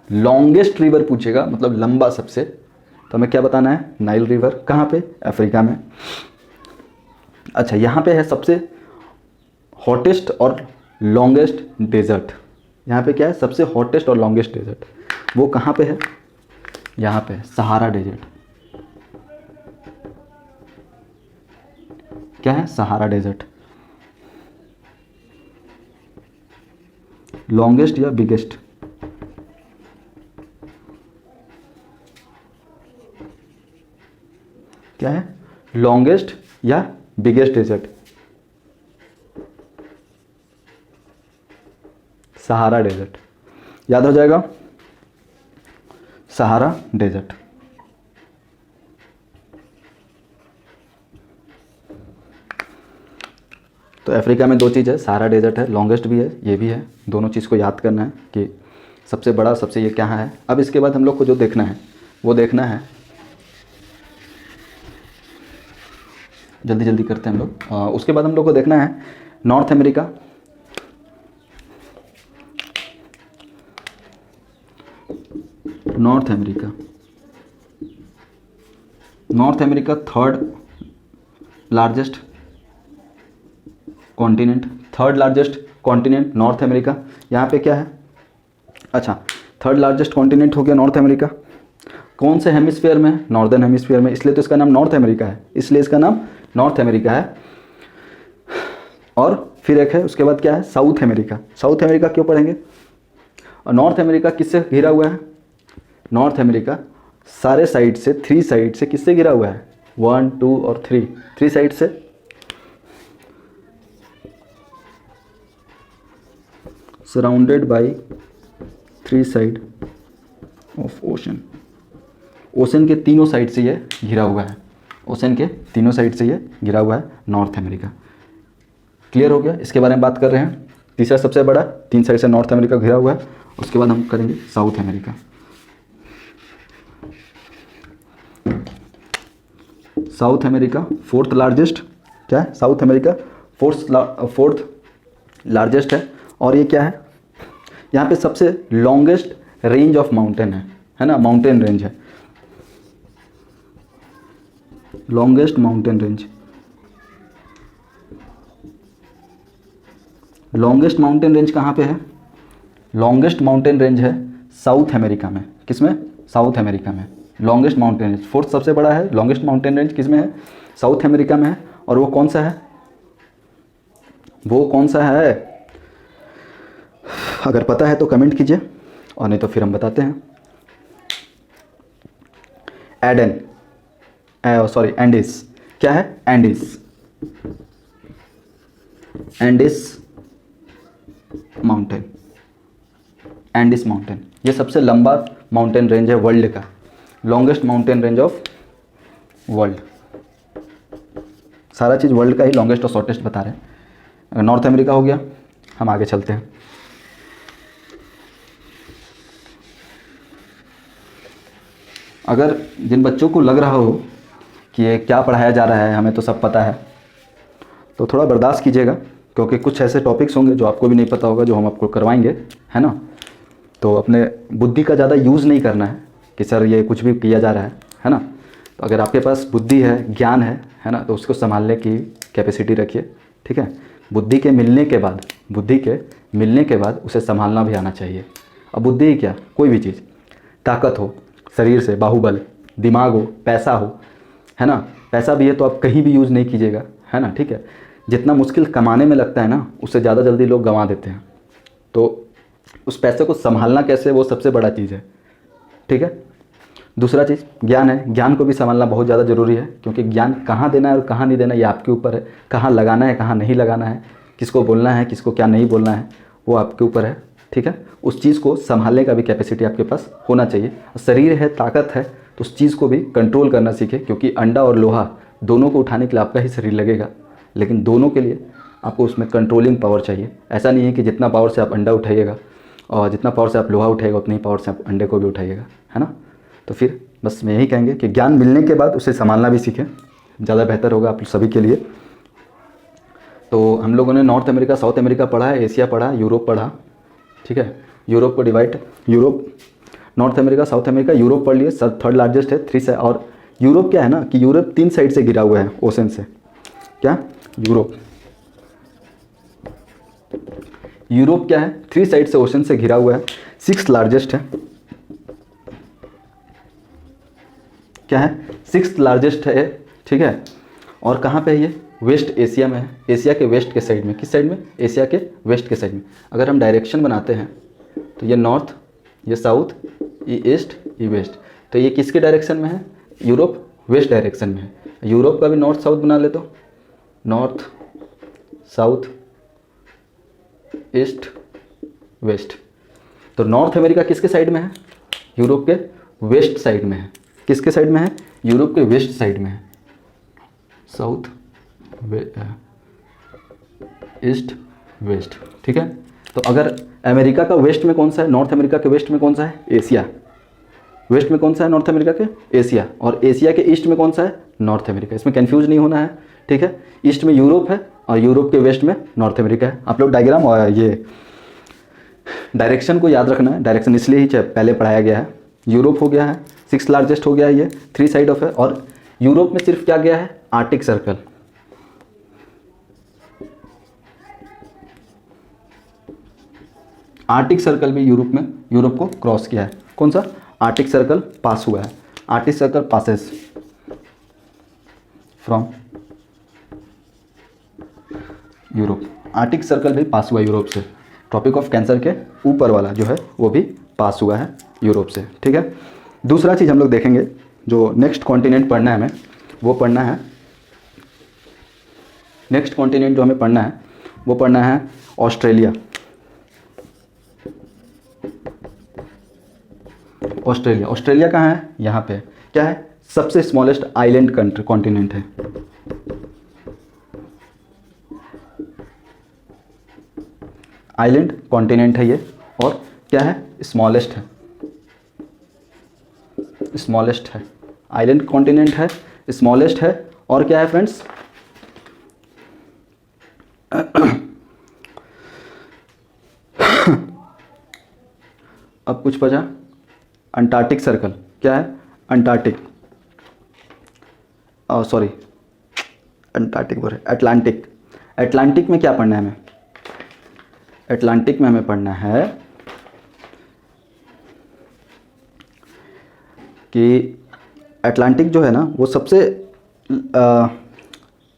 लॉन्गेस्ट रिवर पूछेगा मतलब लंबा सबसे, तो हमें क्या बताना है? Nile river. कहाँ पे? अफ्रीका में। अच्छा, यहाँ पे है सबसे हॉटेस्ट और लॉन्गेस्ट डेजर्ट। यहाँ पे क्या है? सबसे हॉटेस्ट और लॉन्गेस्ट डेजर्ट। वो कहाँ पे है? यहाँ पे, सहारा डेजर्ट। क्या है? Sahara desert. लॉन्गेस्ट या बिगेस्ट? क्या है? लॉन्गेस्ट या बिगेस्ट डेजर्ट? Sahara desert. याद हो जाएगा, सहारा डेजर्ट। तो अफ्रीका में दो चीज़ है, सहारा डेजर्ट है, लॉन्गेस्ट भी है, ये भी है। दोनों चीज़ को याद करना है कि सबसे बड़ा, सबसे ये क्या है। अब इसके बाद हम लोग को जो देखना है वो देखना है, जल्दी जल्दी करते हैं हम लोग। उसके बाद हम लोग को देखना है north America, North America, North America third largest continent, third largest continent north America. यहाँ पे क्या है? अच्छा, थर्ड लार्जेस्ट कॉन्टिनेंट हो गया नॉर्थ अमेरिका। कौन से हेमिस्फीयर में? नॉर्दर्न हेमिस्फीयर में, इसलिए तो इसका नाम नॉर्थ अमेरिका है, इसलिए इसका नाम नॉर्थ अमेरिका है। और फिर एक है, उसके बाद क्या है? South America. साउथ अमेरिका क्यों पढ़ेंगे? और नॉर्थ अमेरिका किससे घिरा हुआ है? नॉर्थ अमेरिका सारे साइड से, 3 साइड से किससे घिरा हुआ है? 1, 2 और 3 साइड से। Surrounded by 3 side of ocean. Ocean के तीनों साइड से ये घिरा हुआ है, ओशन के तीनों साइड से ये घिरा हुआ है नॉर्थ अमेरिका। क्लियर हो गया? इसके बारे में बात कर रहे हैं। तीसरा सबसे बड़ा, 3 साइड से नॉर्थ अमेरिका घिरा हुआ है। उसके बाद हम करेंगे south America. South America fourth largest, क्या है? साउथ अमेरिका फोर्थ लार्जेस्ट है। और ये क्या है? यहाँ पे सबसे लॉन्गेस्ट रेंज ऑफ माउंटेन है ना, माउंटेन रेंज है, longest mountain range. Longest mountain range कहाँ पे है? लॉन्गेस्ट माउंटेन रेंज है साउथ अमेरिका में। किसमें? साउथ अमेरिका में लॉन्गेस्ट माउंटेन रेंज। फोर्थ सबसे बड़ा है, लॉन्गेस्ट माउंटेन रेंज किसमें है? साउथ अमेरिका में है। और वो कौन सा है? वो कौन सा है? अगर पता है तो कमेंट कीजिए, और नहीं तो फिर हम बताते हैं। एंडिस। क्या है? Andes, Andes mountain, Andes mountain. ये सबसे लंबा माउंटेन रेंज है वर्ल्ड का, longest mountain range of world. सारा चीज़ वर्ल्ड का ही लॉन्गेस्ट और शॉर्टेस्ट बता रहे हैं। नॉर्थ अमेरिका हो गया, हम आगे चलते हैं। अगर जिन बच्चों को लग रहा हो कि ये क्या पढ़ाया जा रहा है, हमें तो सब पता है, तो थोड़ा बर्दाश्त कीजिएगा, क्योंकि कुछ ऐसे टॉपिक्स होंगे जो आपको भी नहीं पता होगा, जो हम आपको करवाएंगे, है ना। तो अपने बुद्धि का ज़्यादा यूज़ नहीं करना है कि सर ये कुछ भी किया जा रहा है ना। तो अगर आपके पास बुद्धि है, ज्ञान है ना, तो उसको संभालने की कैपेसिटी रखिए, ठीक है। बुद्धि के मिलने के बाद उसे संभालना भी आना चाहिए। अब बुद्धि ही क्या, कोई भी चीज़, ताकत हो शरीर से, बाहुबल, दिमाग हो, पैसा हो, है ना। पैसा भी है तो आप कहीं भी यूज़ नहीं कीजिएगा, है ना, ठीक है। जितना मुश्किल कमाने में लगता है ना, उससे ज़्यादा जल्दी लोग गंवा देते हैं। तो उस पैसे को संभालना कैसे, वो सबसे बड़ा चीज़ है, ठीक है। दूसरा चीज़ ज्ञान है। ज्ञान को भी संभालना बहुत ज़्यादा ज़रूरी है, क्योंकि ज्ञान कहाँ देना है और कहाँ नहीं देना ये आपके ऊपर है। कहाँ लगाना है, कहाँ नहीं लगाना है, किसको बोलना है, किसको क्या नहीं बोलना है, वो आपके ऊपर है, ठीक है। उस चीज़ को संभालने का भी कैपेसिटी आपके पास होना चाहिए। शरीर है, ताकत है, तो उस चीज़ को भी कंट्रोल करना सीखें, क्योंकि अंडा और लोहा दोनों को उठाने के लिए आपका ही शरीर लगेगा, लेकिन दोनों के लिए आपको उसमें कंट्रोलिंग पावर चाहिए। ऐसा नहीं है कि जितना पावर से आप अंडा उठाइएगा और जितना पावर से आप लोहा उठाइएगा उतनी पावर से आप अंडे को भी उठाइएगा, है ना। तो फिर बस मैं यही कहेंगे कि ज्ञान मिलने के बाद उसे संभालना भी सीखें, ज़्यादा बेहतर होगा आप सभी के लिए। तो हम लोगों ने नॉर्थ अमेरिका, साउथ अमेरिका पढ़ा है, एशिया पढ़ा, यूरोप पढ़ा, ठीक है। यूरोप को divide, Europe, north America, south America, Europe पढ़ लिए, सब थर्ड लार्जेस्ट है, 3 से। और यूरोप क्या है ना कि यूरोप 3 साइड से घिरा हुआ है ओशन से। क्या यूरोप क्या है, 3 साइड से ओशन से घिरा हुआ है, 6th लार्जेस्ट है। क्या है, 6th लार्जेस्ट है, ठीक है। और कहाँ पे है ये, वेस्ट एशिया में है। एशिया के वेस्ट के साइड में, किस साइड में, एशिया के वेस्ट के साइड में। अगर हम डायरेक्शन बनाते हैं तो ये नॉर्थ, ये साउथ, ये ईस्ट, ये वेस्ट, तो ये किसके डायरेक्शन में है, यूरोप वेस्ट डायरेक्शन में है। यूरोप का भी नॉर्थ साउथ बना ले, तो नॉर्थ साउथ ईस्ट वेस्ट। तो नॉर्थ अमेरिका किसके साइड में है, यूरोप के वेस्ट साइड में है। किसके साइड में है, यूरोप के वेस्ट साइड में है, साउथ ईस्ट वेस्ट, ठीक है। तो अगर अमेरिका का वेस्ट में कौन सा है, नॉर्थ अमेरिका के वेस्ट में कौन सा है, एशिया। वेस्ट में कौन सा है नॉर्थ अमेरिका के, एशिया। और एशिया के ईस्ट में कौन सा है, नॉर्थ अमेरिका। इसमें कंफ्यूज नहीं होना है, ठीक है। ईस्ट में यूरोप है और यूरोप के वेस्ट में नॉर्थ अमेरिका है। आप लोग डायग्राम और ये डायरेक्शन को याद रखना है। डायरेक्शन इसलिए ही पहले पढ़ाया गया है। यूरोप हो गया है, 6th लार्जेस्ट हो गया है, ये 3 साइड ऑफ है। और यूरोप में सिर्फ क्या गया है, आर्टिक सर्कल। आर्टिक सर्कल भी यूरोप को क्रॉस किया है। कौन सा, आर्टिक सर्कल पास हुआ है। Arctic circle passes from Europe. Arctic circle भी पास हुआ यूरोप से। ट्रॉपिक ऑफ कैंसर के ऊपर वाला जो है वो भी पास हुआ है यूरोप से, ठीक है। दूसरा चीज़ हम लोग देखेंगे, जो नेक्स्ट कॉन्टिनेंट पढ़ना है हमें, वो पढ़ना है, नेक्स्ट कॉन्टिनेंट जो हमें पढ़ना है वो पढ़ना है ऑस्ट्रेलिया। ऑस्ट्रेलिया, ऑस्ट्रेलिया कहाँ है, यहाँ पे क्या है, सबसे स्मॉलेस्ट आइलैंड कंट्री कॉन्टिनेंट है। आइलैंड कॉन्टिनेंट है ये, और क्या है, स्मॉलेस्ट है, स्मॉलेस्ट है। आइलैंड कॉन्टिनेंट है, स्मॉलेस्ट है, और क्या है फ्रेंड्स, अब कुछ बचा, अंटार्कटिक सर्कल। क्या है, अंटार्कटिक, सॉरी अंटार्कटिक बोल रहे, अटलांटिक। अटलांटिक में क्या पढ़ना है हमें, अटलांटिक में हमें पढ़ना है कि अटलांटिक जो है ना वो सबसे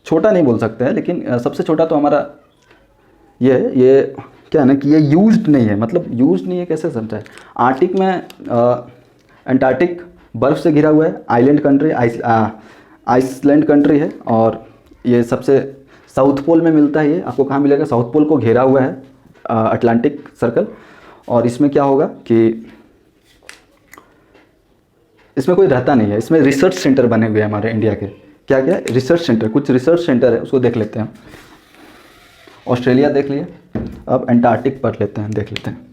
छोटा नहीं बोल सकते हैं, लेकिन सबसे छोटा तो हमारा ये क्या है ना कि ये यूज्ड नहीं है, मतलब यूज्ड नहीं है, कैसे समझा है। आर्टिक में अंटार्कटिक बर्फ़ से घिरा हुआ है, आइलैंड कंट्री, आइसलैंड कंट्री है, और ये सबसे साउथ पोल में मिलता है। ये आपको कहाँ मिलेगा, साउथ पोल को घेरा हुआ है अटलांटिक सर्कल। और इसमें क्या होगा कि इसमें कोई रहता नहीं है, इसमें रिसर्च सेंटर बने हुए हैं हमारे इंडिया के। क्या क्या, रिसर्च सेंटर, कुछ रिसर्च सेंटर है, उसको देख लेते हैं। ऑस्ट्रेलिया देख लिए, अब अंटार्कटिक पढ़ लेते हैं, देख लेते हैं।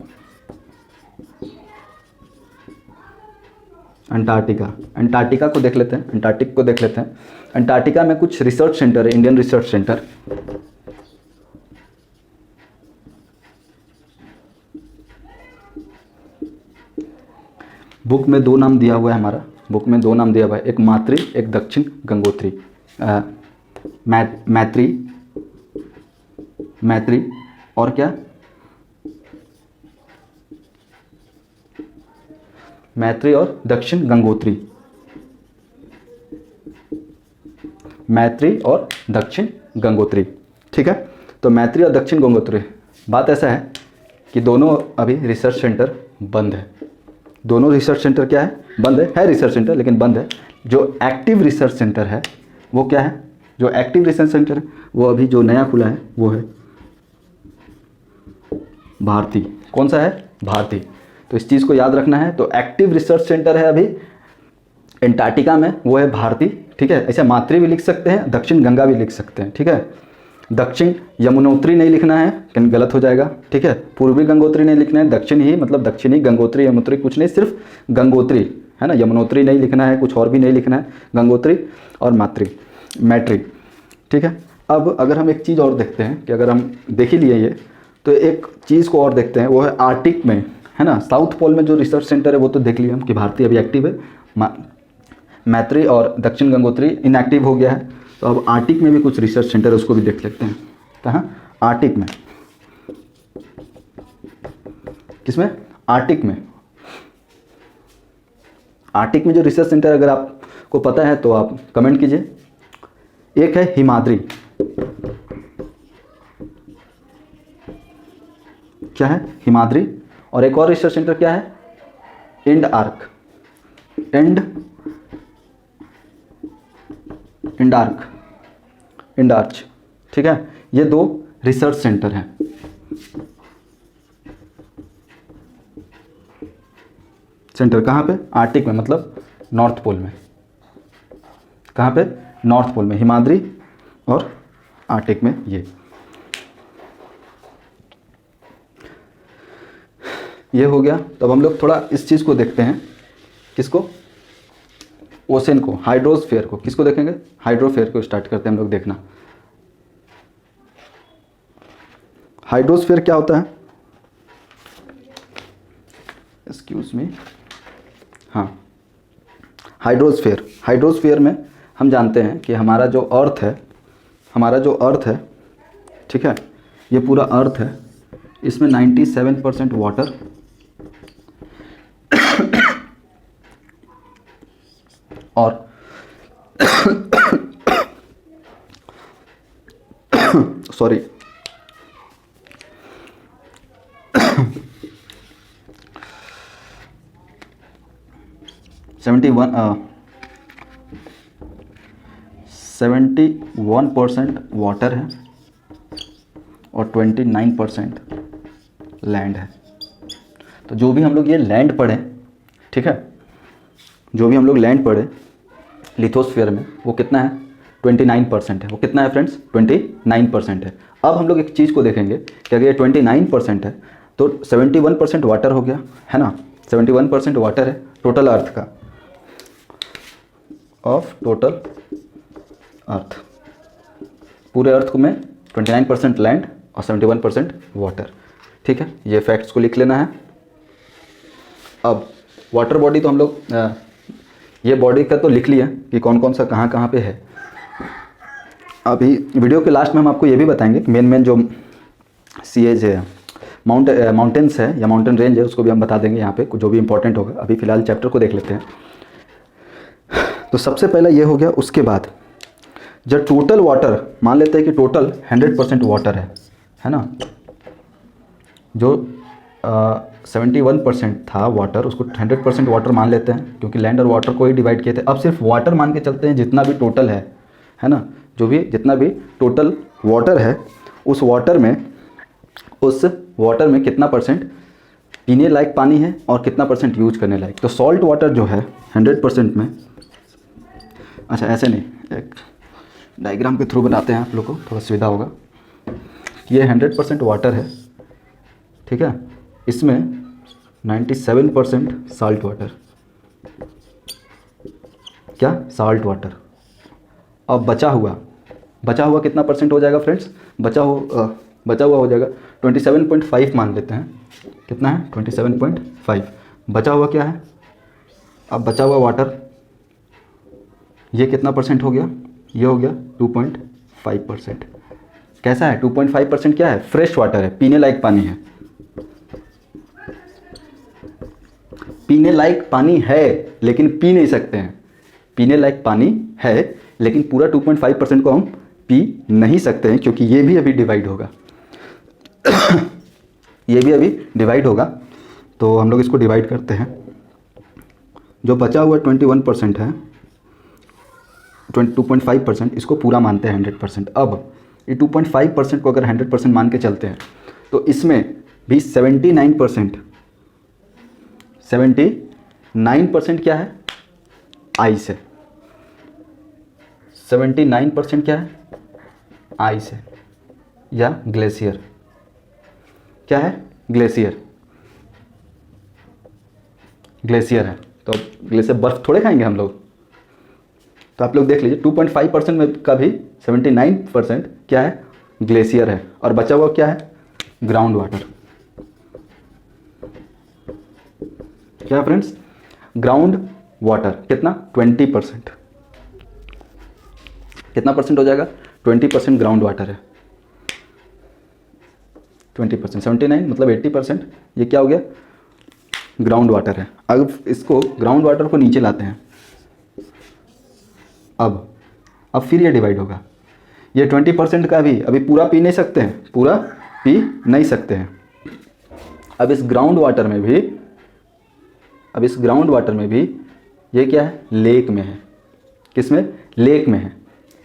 अंटार्कटिका को देख लेते हैं, अंटार्कटिक को देख लेते हैं। अंटार्कटिका में कुछ रिसर्च सेंटर है, इंडियन रिसर्च सेंटर। बुक में 2 नाम दिया हुआ है हमारा, बुक में 2 नाम दिया हुआ है, एक मातृ, एक दक्षिण गंगोत्री। मैत्री, मैत्री और क्या, मैत्री और दक्षिण गंगोत्री, मैत्री और दक्षिण गंगोत्री। ठीक है, तो मैत्री और दक्षिण गंगोत्री, बात ऐसा है कि दोनों अभी रिसर्च सेंटर बंद है। दोनों रिसर्च सेंटर क्या है, बंद है रिसर्च सेंटर लेकिन बंद है। जो एक्टिव रिसर्च सेंटर है वो क्या है, जो एक्टिव रिसर्च सेंटर है वो अभी जो नया खुला है वो है भारती। कौन सा है, भारती। तो इस चीज़ को याद रखना है। तो एक्टिव रिसर्च सेंटर है अभी एंटार्क्टिका में, वो है भारती। ठीक है, ऐसे मात्री भी लिख सकते हैं, दक्षिण गंगा भी लिख सकते हैं। ठीक है, दक्षिण यमुनोत्री नहीं लिखना है, कहीं गलत हो जाएगा। ठीक है, पूर्वी गंगोत्री नहीं लिखना है, दक्षिण ही मतलब दक्षिणी गंगोत्री, यमुनोत्री कुछ नहीं, सिर्फ गंगोत्री है ना, यमुनोत्री नहीं लिखना है, कुछ और भी नहीं लिखना है, गंगोत्री और मैत्री। ठीक है, अब अगर हम एक चीज़ और देखते हैं कि अगर हम देख ही लिए ये, तो एक चीज़ को और देखते हैं, वो है आर्टिक में, है ना, साउथ पोल में जो रिसर्च सेंटर है वो तो देख लिया हम कि भारतीय अभी एक्टिव है, मैत्री और दक्षिण गंगोत्री इनएक्टिव हो गया है। तो अब आर्टिक में भी कुछ रिसर्च सेंटर है, उसको भी देख लेते हैं। कहाँ, आर्टिक में, किसमें, आर्टिक में। आर्टिक में जो रिसर्च सेंटर अगर आपको पता है तो आप कमेंट कीजिए। एक है हिमाद्री, क्या है, हिमाद्री। और एक और रिसर्च सेंटर क्या है, इंडार्च। ठीक है, ये दो रिसर्च सेंटर हैं। सेंटर कहाँ पे, आर्टिक में, मतलब नॉर्थ पोल में। कहाँ पे, नॉर्थ पोल में, हिमाद्री और आर्टिक में। ये हो गया। तब हम लोग थोड़ा इस चीज़ को देखते हैं, किसको, ओशन को, हाइड्रोस्फीयर को। किसको देखेंगे, हाइड्रोस्फीयर को स्टार्ट करते हैं हम लोग देखना। हाइड्रोस्फीयर क्या होता है, एक्सक्यूज मी, हाँ, हाइड्रोस्फीयर में हम जानते हैं कि हमारा जो अर्थ है, ठीक है, ये पूरा अर्थ है, इसमें 97% वाटर और सॉरी 71% वाटर है और 29% लैंड है। तो जो भी हम लोग ये लैंड पढ़े, ठीक है, जो भी हम लोग लैंड पढ़े लिथोस्फीयर में, वो कितना है, 29% है। वो कितना है फ्रेंड्स, 29% है। अब हम लोग एक चीज़ को देखेंगे कि अगर ये 29% है तो 71% वाटर हो गया, है ना, 71% वाटर है टोटल अर्थ का, ऑफ टोटल अर्थ, पूरे अर्थ में 29% लैंड और 71% वाटर। ठीक है, ये फैक्ट्स को लिख लेना है। अब वाटर बॉडी तो हम लोग ये बॉडी का तो लिख लिया कि कौन कौन सा कहाँ कहाँ पे है। अभी वीडियो के लास्ट में हम आपको ये भी बताएंगे कि मेन जो सीएज है, माउंटेन्स है या माउंटेन रेंज है, उसको भी हम बता देंगे यहाँ पे जो भी इंपॉर्टेंट होगा। अभी फ़िलहाल चैप्टर को देख लेते हैं। तो सबसे पहला ये हो गया। उसके बाद जब टोटल वाटर, मान लेते हैं कि टोटल 100% वाटर है ना, जो 71% था वाटर, उसको 100% वाटर मान लेते हैं क्योंकि लैंड और वाटर को ही डिवाइड किए थे। अब सिर्फ वाटर मान के चलते हैं, जितना भी टोटल है ना, जो भी जितना भी टोटल वाटर है, उस वाटर में कितना परसेंट पीने लायक पानी है और कितना परसेंट यूज करने लायक। तो सॉल्ट वाटर जो है 100% में, अच्छा ऐसे नहीं, एक डायग्राम के थ्रू बनाते हैं, आप लोग को थोड़ा सुविधा होगा। ये 100% वाटर है, ठीक है, इसमें 97% साल्ट वाटर, क्या, साल्ट वाटर। अब बचा हुआ कितना परसेंट हो जाएगा फ्रेंड्स, बचा हुआ हो जाएगा 27.5 मान लेते हैं। कितना है, 27.5। बचा हुआ क्या है, अब बचा हुआ वाटर, ये कितना परसेंट हो गया, ये हो गया 2.5%। कैसा है? 2.5% क्या है? फ्रेश वाटर है, पीने लायक पानी है। पीने लायक पानी है लेकिन पी नहीं सकते हैं। पीने लायक पानी है लेकिन पूरा 2.5% को हम पी नहीं सकते हैं, क्योंकि ये भी अभी डिवाइड होगा। ये भी अभी डिवाइड होगा, तो हम लोग इसको डिवाइड करते हैं। जो बचा हुआ 21% है, 2.5%, इसको पूरा मानते हैं 100%। अब ये 2.5% को अगर 100% मान के चलते हैं तो इसमें भी 79% क्या है? आइस है। 79% क्या है? आइस है या ग्लेशियर। क्या है? ग्लेशियर। ग्लेशियर है। तो ग्लेशियर बर्फ थोड़े खाएंगे हम लोग। तो आप लोग देख लीजिए 2.5% में का भी 79% क्या है? ग्लेशियर है। और बचा हुआ क्या है? Ground water. क्या है फ्रेंड्स? Ground water. कितना? 20%। कितना परसेंट हो जाएगा? 20% ग्राउंड वाटर है। 20%, 79 मतलब 80%। ये क्या हो गया? ग्राउंड वाटर है। अब इसको ग्राउंड वाटर को नीचे लाते हैं। अब फिर ये डिवाइड होगा। ये 20% का भी अभी पूरा पी नहीं सकते हैं, पूरा पी नहीं सकते हैं। अब इस ग्राउंड वाटर में भी ये क्या है? लेक में है। किसमें? लेक में है।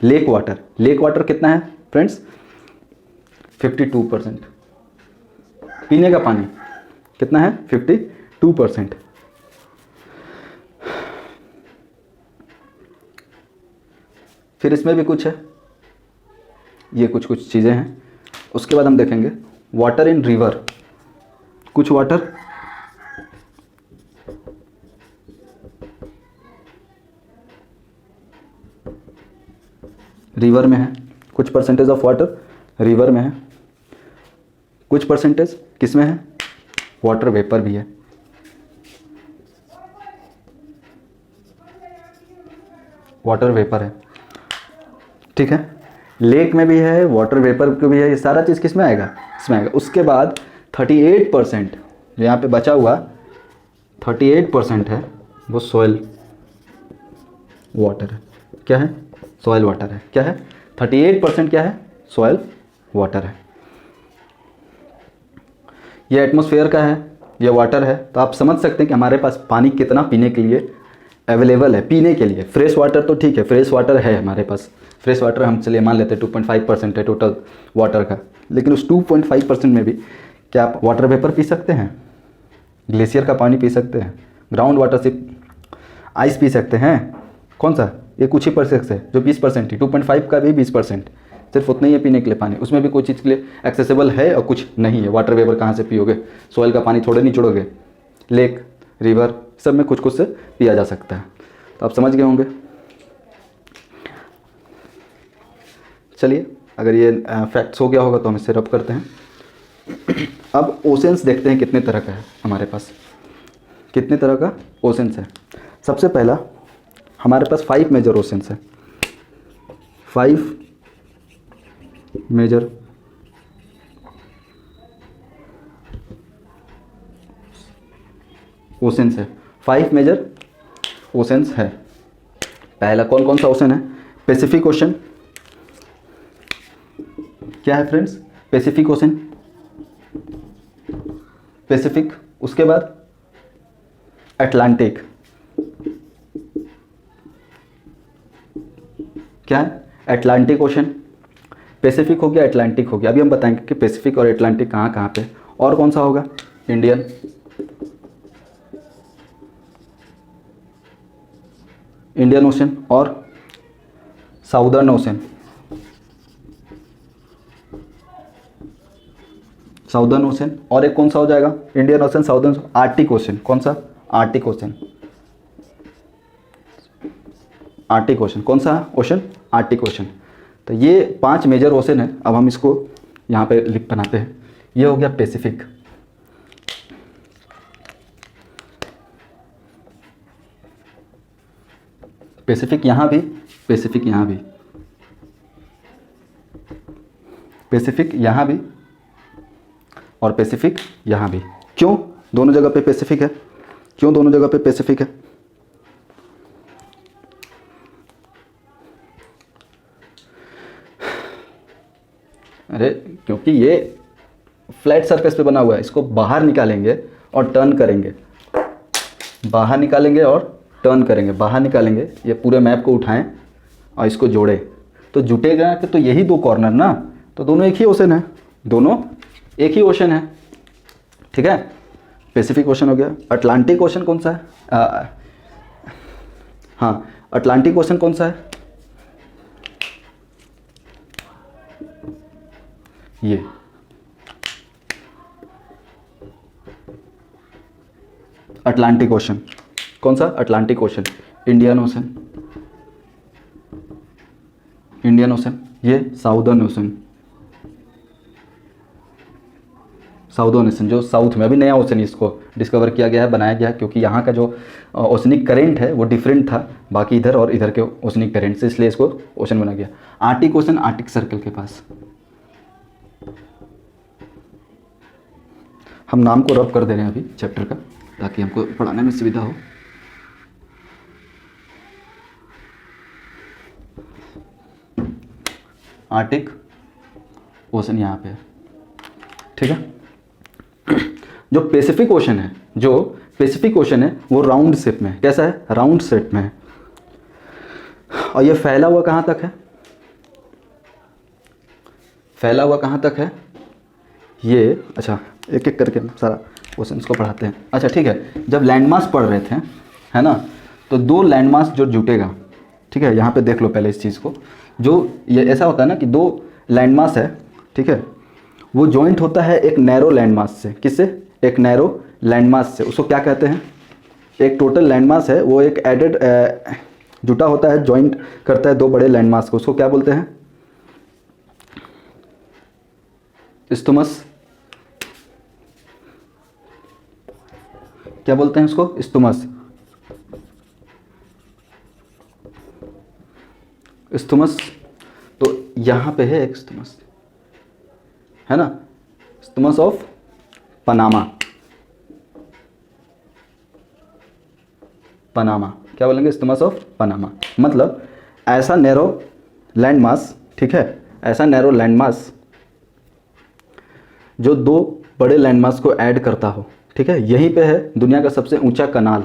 Lake water. लेक वाटर कितना है फ्रेंड्स? 52%। पीने का पानी कितना है? 52%। फिर इसमें भी कुछ है, ये कुछ चीज़ें हैं। उसके बाद हम देखेंगे वाटर इन रिवर। कुछ वाटर रिवर में है, कुछ परसेंटेज ऑफ वाटर रिवर में है, कुछ परसेंटेज किस में है? वाटर वेपर भी है। वाटर वेपर है, ठीक है। लेक में भी है, वाटर वेपर भी है, ये सारा चीज़ किस में आएगा? इसमें आएगा। उसके बाद 38% जो यहाँ पे बचा हुआ 38% है वो सॉइल वाटर है। क्या है? सॉइल वाटर है। क्या है? 38% क्या है? सॉइल वाटर है। ये एटमॉस्फेयर का है, ये वाटर है। तो आप समझ सकते हैं कि हमारे पास पानी कितना पीने के लिए अवेलेबल है। पीने के लिए फ्रेश वाटर तो ठीक है, फ्रेश वाटर है हमारे पास। फ्रेश वाटर हम चलिए मान लेते हैं 2.5% है टोटल वाटर का, लेकिन उस 2.5% में भी क्या आप वाटर वेपर पी सकते हैं? ग्लेशियर का पानी पी सकते हैं? ग्राउंड वाटर से आइस पी सकते हैं? कौन सा? ये कुछ ही परसेंट है जो 20% ही। 2.5 का भी 20%, सिर्फ उतना ही है पीने के लिए पानी। उसमें भी कोई चीज़ के लिए एक्सेसिबल है और कुछ नहीं है। वाटर वेपर कहाँ से पियोगे? सॉइल का पानी थोड़े नहीं छोड़ोगे। लेक, रिवर, सब में कुछ से पिया जा सकता है। तो आप समझ गए होंगे। चलिए, अगर ये फैक्ट्स हो गया होगा तो हम इसे रब करते हैं। अब ओशंस देखते हैं कितने तरह का है हमारे पास। कितने तरह का ओशंस है? सबसे पहला हमारे पास 5 मेजर ओशंस है। 5 मेजर ओशंस है। 5 मेजर ओशंस है। पहला कौन कौन सा ओशन है? Pacific ocean. क्या है फ्रेंड्स? Pacific ocean, Pacific. उसके बाद अटलांटिक। क्या है? Atlantic ocean. पैसिफिक हो गया, अटलांटिक हो गया। अभी हम बताएंगे कि पैसिफिक और अटलांटिक कहाँ कहाँ पे। और कौन सा होगा? इंडियन ओशन और साउदर्न ओशन। Southern ocean. और एक कौन सा हो जाएगा? Indian ocean, southern, Arctic ocean. कौन सा? Arctic ocean. Arctic ocean. कौन सा ओशन? Arctic ocean. तो ये 5 मेजर ओशन है। अब हम इसको यहाँ पे लिख बनाते हैं। ये हो गया पैसिफिक। पैसिफिक यहाँ भी, पैसिफिक यहाँ भी। पैसिफिक यहाँ भी और पैसिफिक यहाँ भी। क्यों दोनों जगह पे पैसिफिक है? क्यों दोनों जगह पे पैसिफिक है? अरे क्योंकि ये फ्लैट सरफेस पे बना हुआ है, इसको बाहर निकालेंगे और टर्न करेंगे, बाहर निकालेंगे और टर्न करेंगे, बाहर निकालेंगे, ये पूरे मैप को उठाएं और इसको जोड़े तो जुटेगा कि तो यही दो कॉर्नर ना, तो दोनों एक ही ओशन है, दोनों एक ही ओशन है। ठीक है, पैसिफिक ओशन हो गया। अटलांटिक ओशन कौन सा है? हाँ, अटलांटिक ओशन कौन सा है? ये अटलांटिक ओशन। कौन सा? Atlantic ocean. Indian ocean, Indian ocean. ये साउदर्न ओशन, साउदर्न ओशन जो साउथ में, अभी नया ओशन इसको डिस्कवर किया गया है, बनाया गया है, क्योंकि यहाँ का जो ओशनिक करेंट है वो डिफरेंट था बाकी इधर और इधर के ओशनिक करेंट से, इसलिए इसको ओशन बना गया। आर्टिक ओशन आर्टिक सर्कल के पास। हम नाम को रब कर दे रहे हैं अभी चैप्टर का, ताकि हमको पढ़ाने में सुविधा हो। आर्टिक ओशन यहाँ पे है। ठीक है, जो पैसिफिक ओशन है, जो पैसिफिक ओशन है वो राउंड शेप में है। कैसा है? राउंड शेप में है। और ये फैला हुआ कहाँ तक है? फैला हुआ कहाँ तक है ये? अच्छा, एक एक करके सारा क्वेश्चन को पढ़ाते हैं। अच्छा ठीक है, जब लैंडमास पढ़ रहे थे, है ना, तो दो लैंडमास जो जुटेगा, ठीक है, यहाँ पे देख लो पहले इस चीज़ को। जो ये ऐसा होता है ना कि दो लैंडमास है, ठीक है, वो जॉइंट होता है एक नैरो लैंडमास से। किससे? एक नैरो लैंडमास से। उसको क्या कहते हैं? एक टोटल लैंडमास है, वो एक एडेड जुटा होता है, जॉइंट करता है दो बड़े लैंडमास को। उसको क्या बोलते हैं? इस्थुमस। क्या बोलते हैं उसको? इस्थुमस। इस्थुमस। तो यहाँ पे है एक इस्थुमस, है ना, इस्थुमस ऑफ पनामा। पनामा क्या बोलेंगे? इस्थुमस ऑफ पनामा। मतलब ऐसा नैरो लैंडमास, ठीक है, ऐसा नैरो लैंडमास जो दो बड़े लैंडमास को ऐड करता हो। ठीक है, यहीं पे है दुनिया का सबसे ऊंचा कनाल,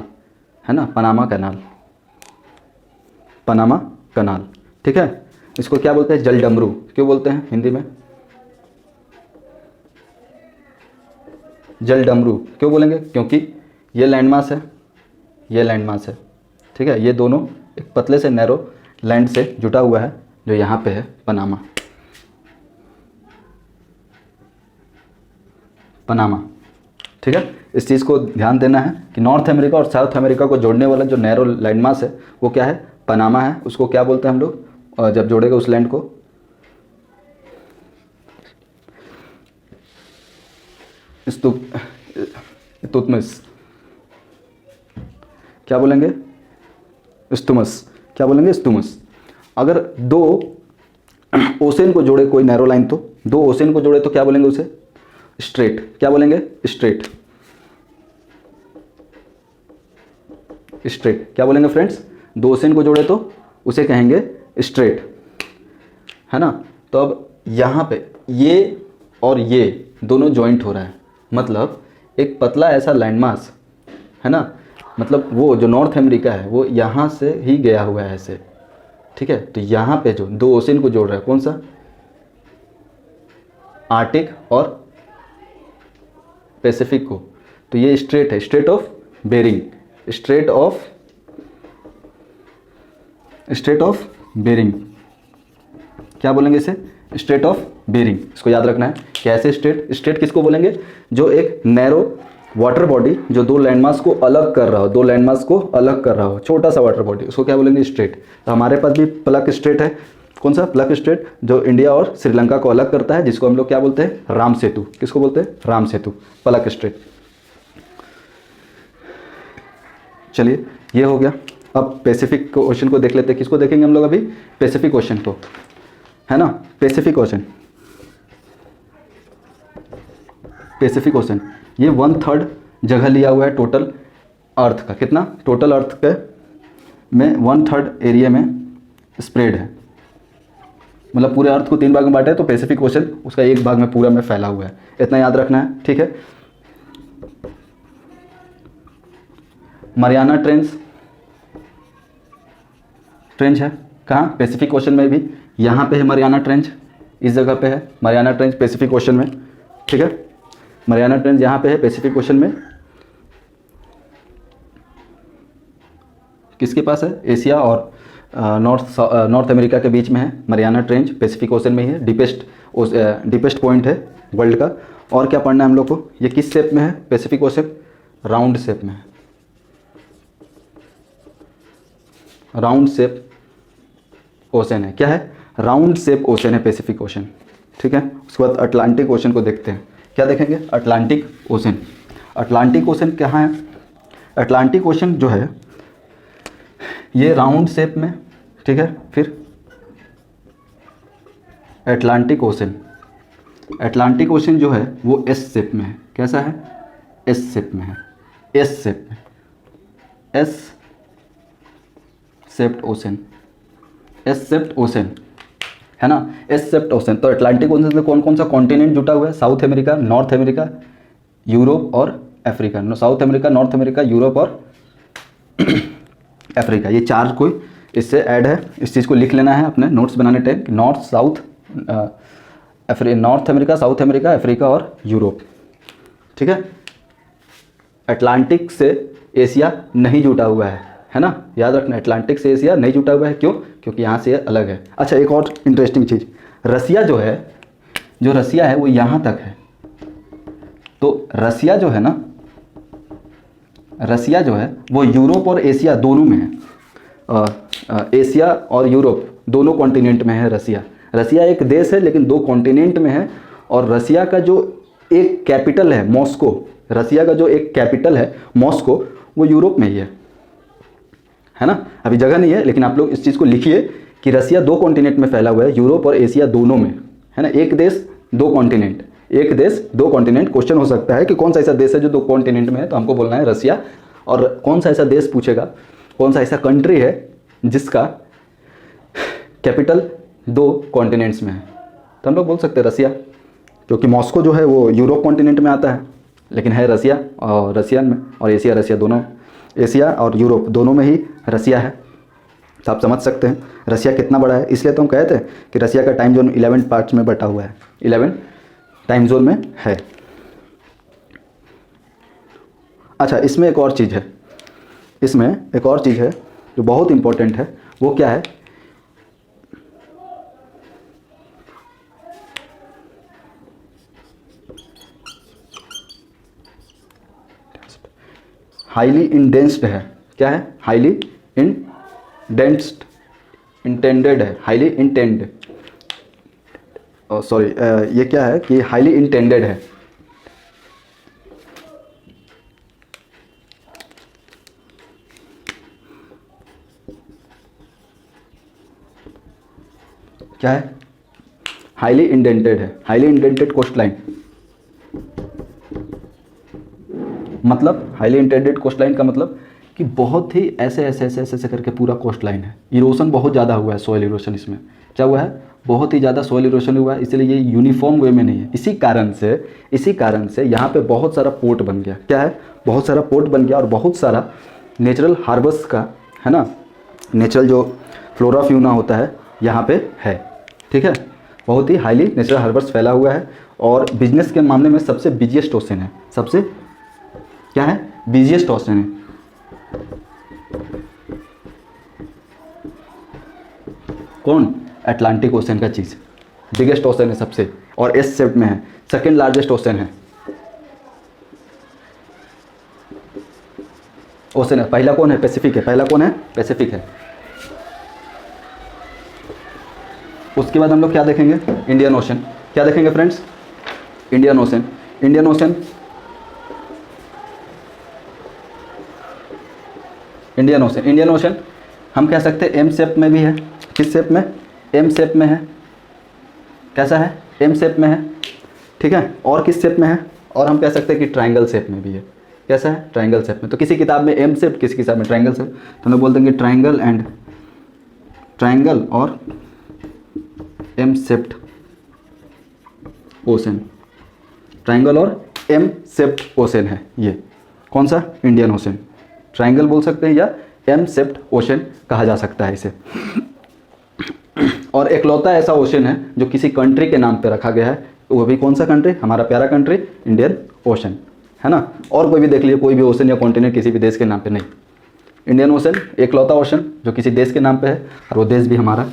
है ना, पनामा कनाल। पनामा कनाल, ठीक है। इसको क्या बोलते हैं? जलडमरू। क्यों बोलते हैं हिंदी में जलडमरू? क्यों बोलेंगे? क्योंकि ये लैंडमास है, ये लैंडमास है, ठीक है, ये दोनों एक पतले से नैरो लैंड से जुटा हुआ है जो यहाँ पे है पनामा। पनामा, ठीक है। इस चीज़ को ध्यान देना है कि नॉर्थ अमेरिका और साउथ अमेरिका को जोड़ने वाला जो नैरो लैंडमास है वो क्या है? पनामा है। उसको क्या बोलते हैं हम लोग जब जोड़ेगा उस लैंड को? इस्तुतमिस। क्या बोलेंगे? इस्तुमस। क्या बोलेंगे? इस्तुमस। अगर दो ओशन को जोड़े कोई नैरो लाइन, तो दो ओशन को जोड़े तो क्या बोलेंगे उसे? स्ट्रेट। क्या बोलेंगे? स्ट्रेट। स्ट्रेट क्या बोलेंगे फ्रेंड्स? दो ओशन को जोड़े तो उसे कहेंगे स्ट्रेट, है ना। तो अब यहाँ पे ये और ये दोनों जॉइंट हो रहा है, मतलब एक पतला ऐसा लैंडमास, है ना, मतलब वो जो नॉर्थ अमेरिका है वो यहाँ से ही गया हुआ है ऐसे, ठीक है। तो यहाँ पे जो दो ओशन को जोड़ रहा है, कौन सा? आर्टिक और पैसिफिक को, तो ये स्ट्रेट है, strait of Bering. Strait of Bering. क्या बोलेंगे इसे? Strait of Bering. इसको याद रखना है। कैसे स्ट्रेट? स्ट्रेट किसको बोलेंगे? जो एक नैरो वाटर बॉडी जो दो लैंडमास को अलग कर रहा हो, दो लैंडमास को अलग कर रहा हो, छोटा सा वाटर बॉडी, उसको क्या बोलेंगे? स्ट्रेट। तो हमारे पास भी प्लग स्ट्रेट है। कौन सा? प्लग स्ट्रेट, जो इंडिया और श्रीलंका को अलग करता है, जिसको हम लोग क्या बोलते हैं? राम सेतु। किसको बोलते हैं? Ram Setu, plug straight. चलिए ये हो गया। अब पैसिफिक ओशन को देख लेते हैं। किसको देखेंगे हम लोग अभी? पैसिफिक ओशन को, है ना, पैसिफिक ओशन। पैसिफिक ओशन, ये 1/3 जगह लिया हुआ है टोटल अर्थ का। कितना? टोटल अर्थ के में 1/3 एरिया में स्प्रेड है, मतलब पूरे अर्थ को 3 भाग में बांटा है, तो पैसिफिक ओशन उसका 1 भाग में पूरा में फैला हुआ है। इतना याद रखना है, ठीक है। मरियाना ट्रेंच है कहाँ? पैसिफिक ओशन में भी। यहाँ पे है मरियाना ट्रेंच, इस जगह पे है मरियाना ट्रेंच पैसिफिक ओशन में, ठीक है। मरियाना ट्रेंच यहाँ पे है पैसिफिक ओशन में। किसके पास है? एशिया और नॉर्थ अमेरिका के बीच में है मरियाना ट्रेंच, पैसिफिक ओशन में ही है। डीपेस्ट पॉइंट है वर्ल्ड का। और क्या पढ़ना है हम लोग को? ये किस शेप में है पैसिफिक ओशन? राउंड शेप में है, राउंड शेप ओशन है। क्या है? राउंड शेप ओशन है पैसिफिक ओशन, ठीक है। उसके बाद अटलांटिक ओशन को देखते हैं। क्या देखेंगे? Atlantic ocean. अटलांटिक ओशन कहाँ है? अटलांटिक ओशन जो है ये राउंड शेप में, ठीक है। फिर अटलांटिक ओशन, अटलांटिक ओशन जो है वो एस शेप में है। कैसा है? एस शेप में है, एस शेप में, S shaped ocean, S shaped ocean है ना, एस शेप्ड ओशन। तो अटलांटिक ओशन से कौन कौन सा कॉन्टिनेंट जुटा हुआ है? South America, North America, Europe और Africa. South America, North America, Europe और अफ्रीका, ये 4 कोई इससे ऐड है। इस चीज़ को लिख लेना है अपने नोट्स बनाने time. North America, south America, Africa और यूरोप, ठीक है। अटलांटिक से एशिया नहीं जुटा हुआ है ना, याद रखना। अटलांटिक से एशिया नहीं जुटा हुआ है, क्यों? क्योंकि यहाँ से अलग है। अच्छा, एक और इंटरेस्टिंग चीज़, रसिया जो है, जो रसिया है वो यहाँ तक है। तो रसिया जो है ना, रसिया जो है वो यूरोप और एशिया दोनों में है। एशिया और यूरोप दोनों कॉन्टिनेंट में है रसिया। रसिया एक देश है लेकिन 2 कॉन्टिनेंट में है। और रसिया का जो एक कैपिटल है मॉस्को, रसिया का जो एक कैपिटल है मॉस्को, वो यूरोप में ही है ना। अभी जगह नहीं है लेकिन आप लोग इस चीज़ को लिखिए कि रसिया 2 कॉन्टिनेंट में फैला हुआ है, यूरोप और एशिया दोनों में, है ना। एक देश 2 कॉन्टिनेंट, एक देश 2 कॉन्टिनेंट। क्वेश्चन हो सकता है कि कौन सा ऐसा देश है जो 2 कॉन्टिनेंट में है, तो हमको बोलना है रसिया। और कौन सा ऐसा देश पूछेगा, कौन सा ऐसा कंट्री है जिसका कैपिटल 2 कॉन्टिनेंट्स में है, तो हम लोग बोल सकते हैं रसिया, क्योंकि मॉस्को जो है वो यूरोप कॉन्टिनेंट में आता है लेकिन है रसिया और रसियन में। और एशिया, रसिया दोनों, एशिया और यूरोप दोनों में ही रसिया है। तो आप समझ सकते हैं रसिया कितना बड़ा है। इसलिए तो हम कहते हैं कि रसिया का टाइम जोन 11 पार्ट्स में बटा हुआ है, 11 टाइम जोन में है। अच्छा, इसमें एक और चीज़ है, इसमें एक और चीज़ है जो बहुत इंपॉर्टेंट है। वो क्या है? हाईली इंडेंस्ड है। क्या है? हाईली इंडेंस्ड, इंटेंडेड है, हाईली इंटेंड, सॉरी, ये क्या है कि हाईली इंटेंडेड है। क्या है? हाईली इंडेंटेड है, हाईली इंडेंटेड कोस्ट लाइन। मतलब हाईली इंटेंडेड कोस्ट लाइन का मतलब कि बहुत ही ऐसे ऐसे ऐसे ऐसे करके पूरा कोस्ट लाइन है। इरोशन बहुत ज़्यादा हुआ है, सॉइल इरोशन। इसमें क्या हुआ है? बहुत ही ज़्यादा सॉइल इरोशन हुआ है, इसलिए ये यूनिफॉर्म वे में नहीं है। इसी कारण से यहाँ पे बहुत सारा पोर्ट बन गया। क्या है? बहुत सारा पोर्ट बन गया और बहुत सारा नेचुरल हार्बर्स का, है ना, नेचुरल जो फ्लोरा फ्यूना होता है यहाँ पे है, ठीक है। बहुत ही हाईली नेचुरल हार्बर्स फैला हुआ है और बिजनेस के मामले में सबसे बिजिएस्ट ओशन है। सबसे क्या है? बिजिएस्ट ओशन है। कौन? अटलांटिक ओशन का चीज़ बिगेस्ट ओशन है सबसे, और एस शेप में है। सेकेंड लार्जेस्ट ओशन है, ओशन है। पहला कौन है? पैसिफिक है। पहला कौन है? पैसिफिक है। उसके बाद हम लोग क्या देखेंगे? Indian ocean. क्या देखेंगे friends? Indian ocean. Indian ocean, Indian ocean, Indian ocean हम कह सकते हैं एम शेप में भी है। किस शेप में? एम शेप में है। कैसा है? एम शेप में है, ठीक है। और किस शेप में है? और हम कह सकते हैं कि ट्रायंगल शेप में भी है। कैसा है? ट्रायंगल शेप में। तो किसी किताब में एम शेप, किसी किताब में ट्रायंगल शेप, तो हम लोग बोलते हैं कि ट्रायंगल और एम शेप्ड ओशन। ट्रायंगल और एम शेप्ड ओशन है ये। कौन सा? Indian ocean. ट्रायंगल बोल सकते हैं या एम शेप्ड ओशन कहा जा सकता है इसे। और एकलौता ऐसा ओशन है जो किसी कंट्री के नाम पे रखा गया है, वो भी कौन सा कंट्री? हमारा प्यारा कंट्री इंडियन ओशन, है ना। और कोई भी देख लीजिए, कोई भी ओशन या कॉन्टिनेंट किसी भी देश के नाम पे नहीं। इंडियन ओशन एकलौता ओशन जो किसी देश के नाम पे है, और वो देश भी हमारा।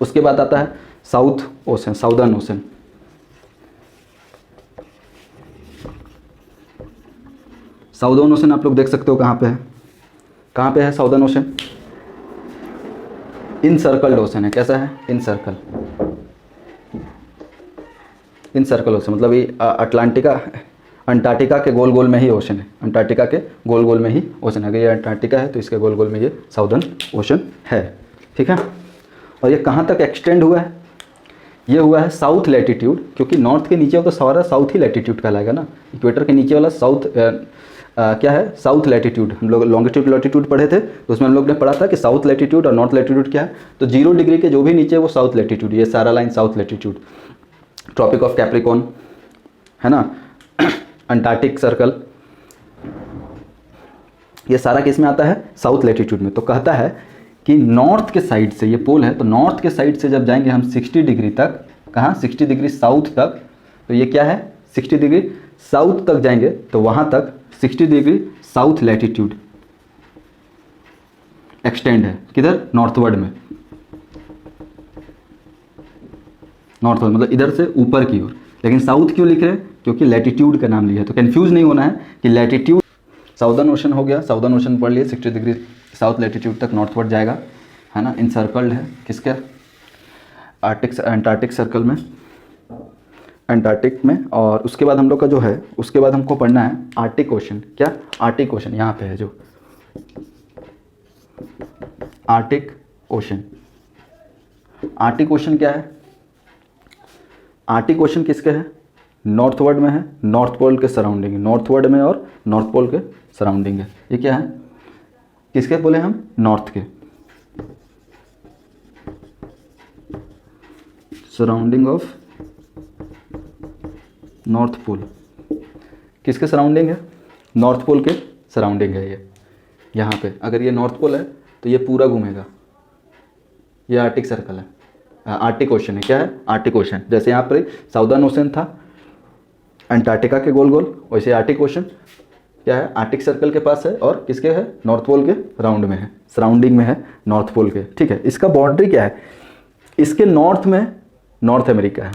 उसके बाद आता है south ocean, southern ocean. Southern ocean आप लोग देख सकते हो कहाँ पे है? कहाँ पे है साउदर्न ओशन? इनसर्कल्ड ओशन है। कैसा है? इनसर्कल। इनसर्कल ओशन मतलब ये अंटार्कटिका के गोल गोल में ही ओशन है। अंटार्कटिका के गोल गोल में ही ओशन है। अगर ये अंटार्कटिका है तो इसके गोल गोल में ये साउदर्न ओशन है। ठीक है। और ये कहाँ तक एक्सटेंड हुआ है? ये हुआ है साउथ लैटिट्यूड, क्योंकि नॉर्थ के नीचे हो तो सारा साउथ ही लैटिट्यूड कहलाएगा ना। इक्वेटर के नीचे वाला साउथ क्या है? South latitude. हम लोग लॉन्गिट्यूड लैटिट्यूड पढ़े थे, तो उसमें हम लोग ने पढ़ा था कि साउथ लैटिट्यूड और नॉर्थ लैटिट्यूड क्या है। तो 0 डिग्री के जो भी नीचे वो साउथ लैटिट्यूड, ये सारा line south latitude. Tropic of capricorn, है ना, अंटार्कटिक सर्कल, ये सारा किस में आता है? साउथ लैटिट्यूड में। तो कहता है कि नॉर्थ के साइड से, ये पोल है, तो नॉर्थ के साइड से जब जाएंगे हम 60 डिग्री तक, कहाँ? 60 डिग्री साउथ तक, तो ये क्या है? 60 डिग्री साउथ तक जाएंगे तो वहाँ तक 60 डिग्री साउथ लैटिट्यूड एक्सटेंड है। किधर? नॉर्थवर्ड में। नॉर्थवर्ड मतलब इधर से ऊपर की ओर। लेकिन साउथ क्यों लिख रहे हैं? क्योंकि लैटिट्यूड का नाम लिया है, तो कंफ्यूज नहीं होना है कि लैटिट्यूड। साउदर्न ओशन हो गया, साउदर्न ओशन पढ़ लिए, 60 डिग्री साउथ लैटिट्यूड तक नॉर्थवर्ड जाएगा, है ना। इनसर्कल्ड है किसके? अंटार्कटिक सर्कल में, अंटार्कटिक में। और उसके बाद हम लोग का जो है, उसके बाद हमको पढ़ना है आर्टिक ओशन। क्या? आर्टिक ओशन यहाँ पे है जो आर्टिक ओशन। आर्टिक ओशन क्या है? आर्टिक ओशन किसके है? नॉर्थवर्ड में है, नॉर्थ पोल के सराउंडिंग है। नॉर्थवर्ड में और नॉर्थ पोल के सराउंडिंग है। ये क्या है? किसके बोले हम? नॉर्थ के सराउंडिंग ऑफ नॉर्थ पोल। किसके सराउंडिंग है? नॉर्थ पोल के सराउंडिंग है ये। यहाँ पे अगर ये नॉर्थ पोल है तो ये पूरा घूमेगा। ये आर्टिक सर्कल है, आर्टिक ओशन है। क्या है? Arctic ocean. जैसे यहाँ पर साउदर्न ओशन था अंटार्कटिका के गोल गोल, वैसे आर्टिक ओशन क्या है? आर्टिक सर्कल के पास है और किसके है? नॉर्थ पोल के राउंड में है, सराउंडिंग में है नॉर्थ पोल के। ठीक है। इसका बाउंड्री क्या है? इसके नॉर्थ में नॉर्थ अमेरिका है।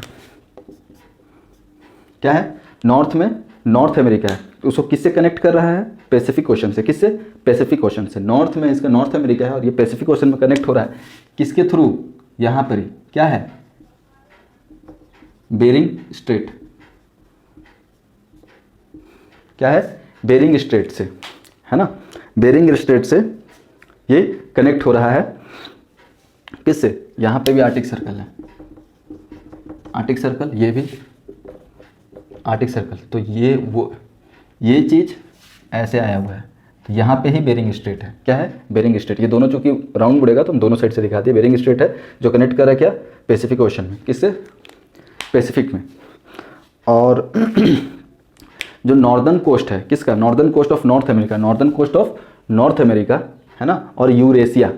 क्या है? नॉर्थ में नॉर्थ अमेरिका है। उसको किससे कनेक्ट कर रहा है? पैसिफिक ओशन से। किससे? पैसिफिक ओशन से। नॉर्थ में इसका नॉर्थ अमेरिका है और ये पैसिफिक ओशन में कनेक्ट हो रहा है। किसके थ्रू? यहाँ पर ही क्या है? Bering strait. क्या है? बेरिंग स्ट्रेट से, है ना। बेरिंग स्ट्रेट से ये कनेक्ट हो रहा है। किससे? यहाँ पे भी आर्टिक सर्कल है, आर्टिक सर्कल, ये भी आर्टिक सर्कल। तो ये चीज़ ऐसे आया हुआ है, तो यहाँ पे ही बेरिंग स्ट्रेट है। क्या है? Bering strait. ये दोनों चूंकि राउंड मुड़ेगा तो हम दोनों साइड से दिखा दिए। बेरिंग स्ट्रेट है जो कनेक्ट कर रहा है क्या? पैसिफिक ओशन में। किससे? पैसिफिक में। और जो नॉर्दर्न कोस्ट है किसका? Northern coast of North America. Northern coast of North America, है ना। और यूरेशिया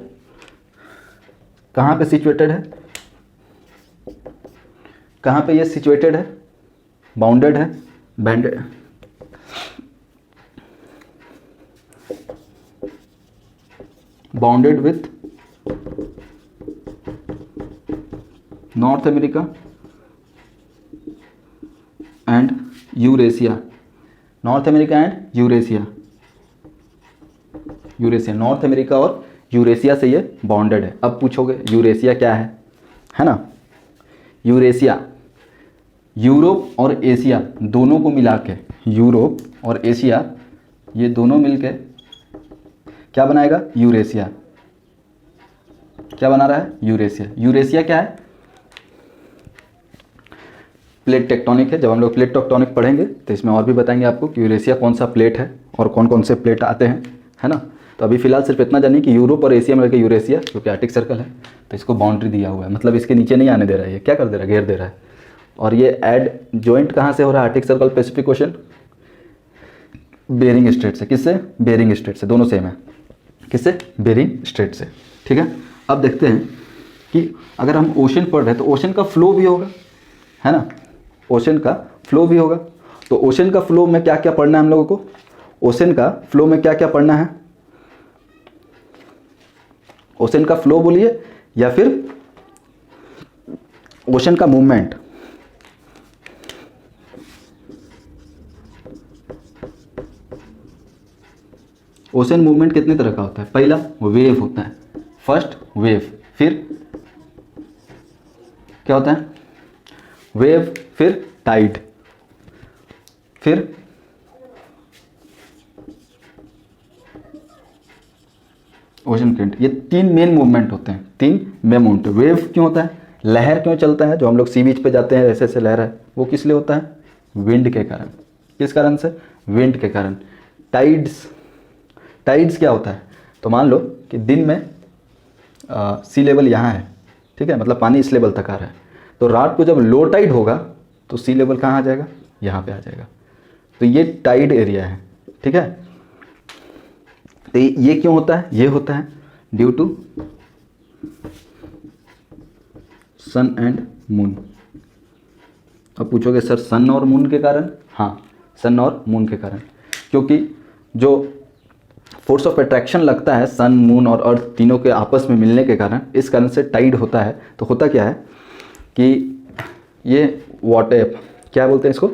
कहाँ पे सिचुएटेड है? कहाँ पे ये सिचुएटेड है? बाउंडेड है, banded, bounded with North America and Eurasia. North America and Eurasia. Eurasia, North America और यूरेशिया से ये बाउंडेड है। अब पूछोगे यूरेशिया क्या है ना। यूरेशिया यूरोप और एशिया दोनों को मिला के, यूरोप और एशिया ये दोनों मिलके क्या बनाएगा? यूरेशिया। क्या बना रहा है? यूरेशिया। यूरेशिया क्या है? प्लेट टेक्टोनिक है। जब हम लोग प्लेट टेक्टोनिक पढ़ेंगे तो इसमें और भी बताएंगे आपको कि यूरेशिया कौन सा प्लेट है और कौन कौन से प्लेट आते हैं, है ना। तो अभी फिलहाल सिर्फ इतना जानिए कि यूरोप और एशिया में लगे यूरेशिया जो कि आर्टिक सर्कल है, तो इसको बाउंड्री दिया हुआ है, मतलब इसके नीचे नहीं आने दे रहा है, ये क्या कर दे रहा है, घेर दे रहा है। और ये एड जॉइंट कहाँ से हो रहा है arctic circle Pacific Ocean, Bering strait से। किससे, बेरिंग स्ट्रेट से, दोनों सेम है। किससे, बेरिंग स्ट्रेट से, ठीक है। अब देखते हैं कि अगर हम ओशन पढ़ रहे हैं तो ओशन का फ्लो भी होगा, है ना, ओशन का फ्लो भी होगा। तो ओशन का फ्लो में क्या क्या पढ़ना है हम लोगों को, ओशन का फ्लो में क्या क्या पढ़ना है, ओशन का फ्लो बोलिए या फिर ओशन का मूवमेंट। ओशन मूवमेंट कितने तरह का होता है, पहला वेव होता है, फर्स्ट वेव, फिर क्या होता है, वेव, फिर टाइड, फिर ओशन करंट। ये तीन मेन मूवमेंट होते हैं, तीन मेन मूवमेंट। वेव क्यों होता है, लहर क्यों चलता है, जो हम लोग सी बीच पे जाते हैं ऐसे ऐसे लहर है, वो किस लिए होता है, विंड के कारण। किस कारण से, विंड के कारण। टाइड्स, टाइड्स क्या होता है, तो मान लो कि दिन में सी लेवल यहाँ है, ठीक है, मतलब पानी इस लेवल तक आ रहा है, तो रात को जब लो टाइड होगा तो सी लेवल कहाँ आ जाएगा, यहाँ पे आ जाएगा। तो ये टाइड एरिया है, ठीक है। तो ये क्यों होता है, ये होता है due to sun and moon. अब पूछोगे सर सन और मून के कारण, हाँ सन और मून के कारण, क्योंकि जो फोर्स ऑफ अट्रैक्शन लगता है सन मून और अर्थ तीनों के आपस में मिलने के कारण, इस कारण से टाइड होता है। तो होता क्या है कि ये वाटर, क्या बोलते हैं इसको,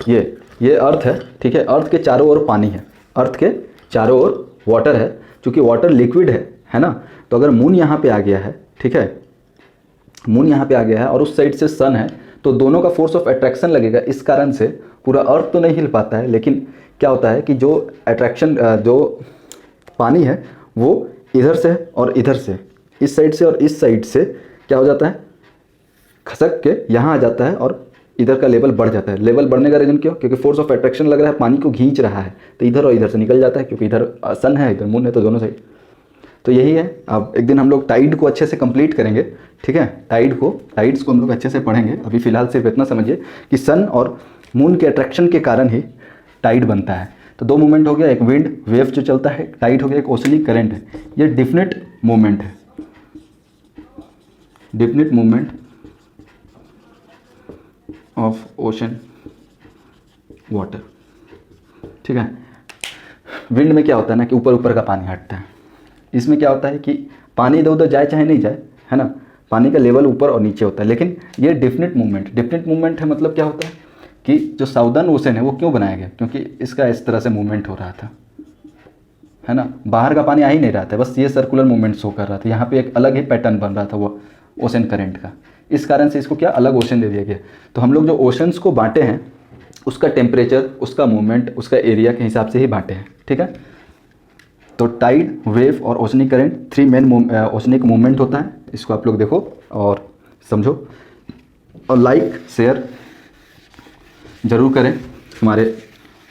ये अर्थ है, ठीक है, अर्थ के चारों ओर पानी है, अर्थ के चारों ओर वाटर है, क्योंकि वाटर लिक्विड है ना। तो अगर मून यहाँ पे आ गया है, ठीक है, मून यहाँ पे आ गया है और उस साइड से सन है, तो दोनों का फोर्स ऑफ अट्रैक्शन लगेगा। इस कारण से पूरा अर्थ तो नहीं हिल पाता है, लेकिन क्या होता है कि जो अट्रैक्शन, जो पानी है वो इधर से और इधर से, इस साइड से और इस साइड से क्या हो जाता है, खसक के यहाँ आ जाता है और इधर का लेवल बढ़ जाता है। लेवल बढ़ने का रीज़न क्यों, क्योंकि फोर्स ऑफ अट्रैक्शन लग रहा है, पानी को खींच रहा है, तो इधर और इधर से निकल जाता है, क्योंकि इधर सन है इधर मून है, तो दोनों साइड। तो यही है। अब एक दिन हम लोग टाइड को अच्छे से कंप्लीट करेंगे, ठीक है, टाइड्स को हम लोग अच्छे से पढ़ेंगे। अभी फिलहाल सिर्फ इतना समझिए कि सन और मून के अट्रैक्शन के कारण ही टाइड बनता है। तो दो मूवमेंट हो गया, एक विंड वेव जो चलता है, टाइड हो गया, एक ओशनिक करंट है। ये डिफिनिट मूवमेंट है, definite movement of ocean water, ठीक है। विंड में क्या होता है ना कि ऊपर ऊपर का पानी हटता है, इसमें क्या होता है कि पानी इधर उधर जाए चाहे नहीं जाए, है ना, पानी का लेवल ऊपर और नीचे होता है। लेकिन ये डिफिनिट मूवमेंट है, मतलब क्या होता है कि जो साउदर्न ओशन है वो क्यों बनाया गया, क्योंकि इसका इस तरह से मूवमेंट हो रहा था, है ना, बाहर का पानी आ ही नहीं रहा था, बस ये सर्कुलर मूवमेंट शो कर रहा था। यहाँ पे एक अलग ही पैटर्न बन रहा था वो ओशन करंट का, इस कारण से इसको क्या अलग ओशन दे दिया गया। तो हम लोग जो ओशंस को बांटे हैं उसका टेम्परेचर, उसका मूवमेंट, उसका एरिया के हिसाब से ही बांटे हैं, ठीक है। तो टाइड, वेव और oceanic current, three main oceanic movement होता है। इसको आप लोग देखो और समझो, और लाइक शेयर ज़रूर करें हमारे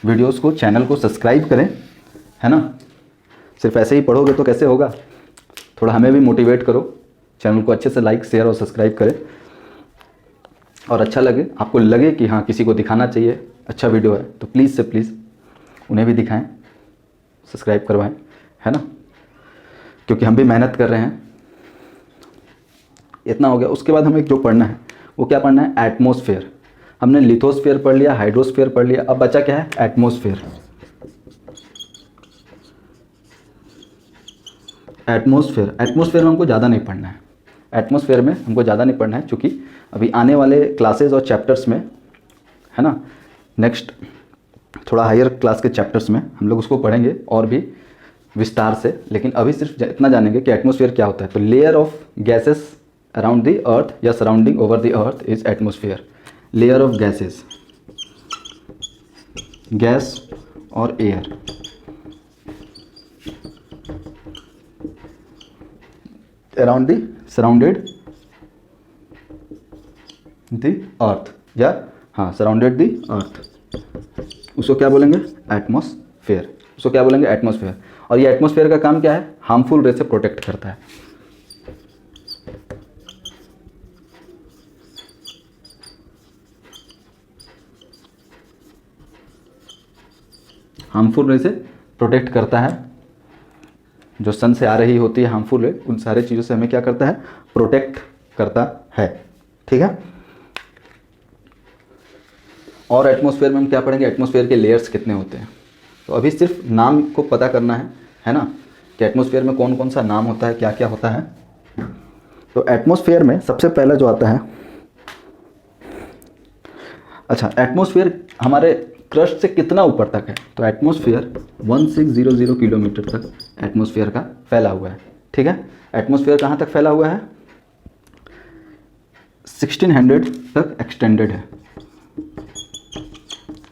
वीडियोस को, चैनल को सब्सक्राइब करें, है ना। सिर्फ ऐसे ही पढ़ोगे तो कैसे होगा, थोड़ा हमें भी मोटिवेट करो, चैनल को अच्छे से लाइक शेयर और सब्सक्राइब करें। और अच्छा लगे, आपको लगे कि हाँ किसी को दिखाना चाहिए, अच्छा वीडियो है, तो प्लीज़ से प्लीज़ उन्हें भी दिखाएं, सब्सक्राइब करवाएं, है ना, क्योंकि हम भी मेहनत कर रहे हैं। इतना हो गया। उसके बाद हमें जो पढ़ना है वो क्या पढ़ना है, एटमॉस्फेयर। हमने लिथोस्फेयर पढ़ लिया, हाइड्रोस्फेयर पढ़ लिया, अब बचा क्या है, एटमॉस्फेयर। एटमॉस्फेयर में हमको ज़्यादा नहीं पढ़ना है, एटमॉस्फेयर में हमको ज़्यादा नहीं पढ़ना है, क्योंकि अभी आने वाले क्लासेस और चैप्टर्स में, है ना, नेक्स्ट थोड़ा हायर क्लास के चैप्टर्स में हम लोग उसको पढ़ेंगे और भी विस्तार से। लेकिन अभी सिर्फ इतना जानेंगे कि एटमॉस्फेयर क्या होता है। तो layer of gases around the earth या surrounding over the earth is atmosphere. Layer of gases, gas और air, around the surrounded the earth, या हाँ सराउंडेड द अर्थ, उसको क्या बोलेंगे? एटमॉस्फेयर। उसको क्या बोलेंगे? एटमॉस्फेयर। और ये एटमॉस्फेयर का काम क्या है? हार्मफुल रे से प्रोटेक्ट करता है। हार्मफुल रे से प्रोटेक्ट करता है, जो सन से आ रही होती है हार्मफुल रे, उन सारे चीज़ों से हमें क्या करता है? प्रोटेक्ट करता है। ठीक है। और एटमॉस्फेयर में हम क्या पढ़ेंगे? एटमॉस्फेयर के लेयर्स कितने होते हैं। तो अभी सिर्फ नाम को पता करना है ना, कि एटमॉस्फेयर में कौन कौन सा नाम होता है, क्या क्या होता है। तो एटमॉस्फेयर में सबसे पहला जो आता है, अच्छा एटमॉस्फेयर हमारे क्रस्ट से कितना ऊपर तक है? तो एटमॉस्फेयर 1600 किलोमीटर तक एटमॉस्फेयर का फैला हुआ है। ठीक है। एटमॉस्फेयर कहाँ तक फैला हुआ है? 1600 तक एक्सटेंडेड है।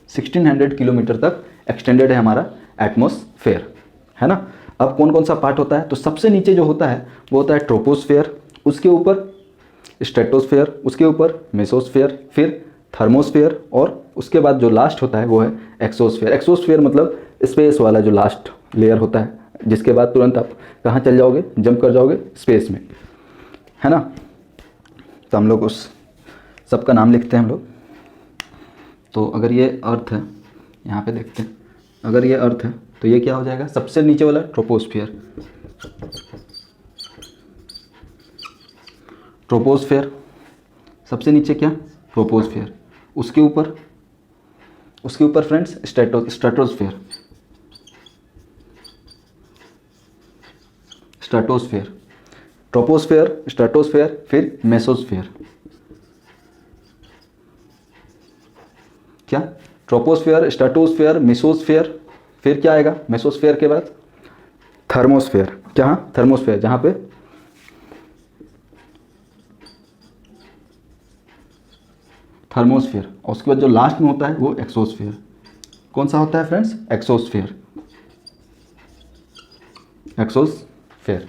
1600 किलोमीटर तक एक्सटेंडेड है हमारा एटमॉस्फेयर, है ना। अब कौन कौन सा पार्ट होता है? तो सबसे नीचे जो होता है वो होता है ट्रोपोस्फेयर, उसके ऊपर स्ट्रेटोस्फेयर, उसके ऊपर मेसोस्फेयर, फिर थर्मोस्फेयर, और उसके बाद जो लास्ट होता है वो है एक्सोस्फेयर। एक्सोस्फेयर मतलब स्पेस वाला जो लास्ट लेयर होता है, जिसके बाद तुरंत आप कहाँ चल जाओगे? जंप कर जाओगे स्पेस में, है ना। तो हम लोग उस सबका नाम लिखते हैं हम लोग। तो अगर ये अर्थ है, यहाँ पे देखते हैं, अगर ये अर्थ है तो ये क्या हो जाएगा? सबसे नीचे वाला ट्रोपोस्फियर। ट्रोपोस्फियर सबसे नीचे क्या? ट्रोपोस्फियर। उसके ऊपर friends stratosphere. Stratosphere, troposphere, stratosphere, फिर मेसोस्फियर। क्या? ट्रोपोस्फियर, स्ट्रेटोस्फियर, मेसोस्फियर, फिर क्या आएगा मेसोस्फियर के बाद? थर्मोस्फियर। क्या? थर्मोस्फियर, जहाँ पे थर्मोस्फियर, और उसके बाद जो लास्ट में होता है वो एक्सोस्फियर। कौन सा होता है फ्रेंड्स? एक्सोस्फियर। एक्सोस्फियर।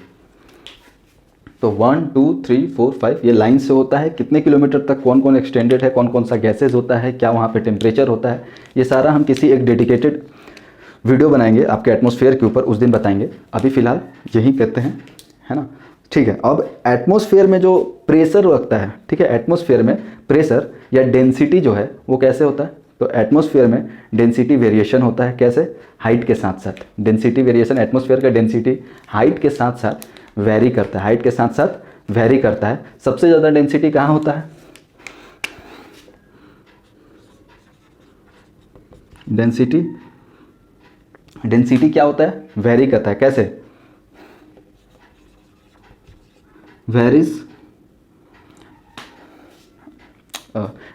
तो 1 2 3 4 5 ये लाइन से होता है, कितने किलोमीटर तक कौन कौन एक्सटेंडेड है, कौन कौन सा गैसेज होता है, क्या वहाँ पे टेम्परेचर होता है, ये सारा हम किसी एक डेडिकेटेड वीडियो बनाएंगे आपके एटमॉस्फेयर के ऊपर, उस दिन बताएंगे। अभी फ़िलहाल यही कहते हैं, है ना। ठीक है। अब एटमॉस्फेयर में जो प्रेशर लगता है, ठीक है, एटमॉस्फेयर में प्रेशर या डेंसिटी जो है वो कैसे होता है? तो एटमॉस्फेयर में डेंसिटी वेरिएशन होता है। कैसे? हाइट के साथ साथ डेंसिटी वेरिएशन, एटमॉस्फेयर का डेंसिटी हाइट के साथ साथ वेरी करता है, हाइट के साथ साथ वेरी करता है। सबसे ज़्यादा डेंसिटी कहाँ होता है? डेंसिटी क्या होता है? वेरी करता है। कैसे? वेरीज,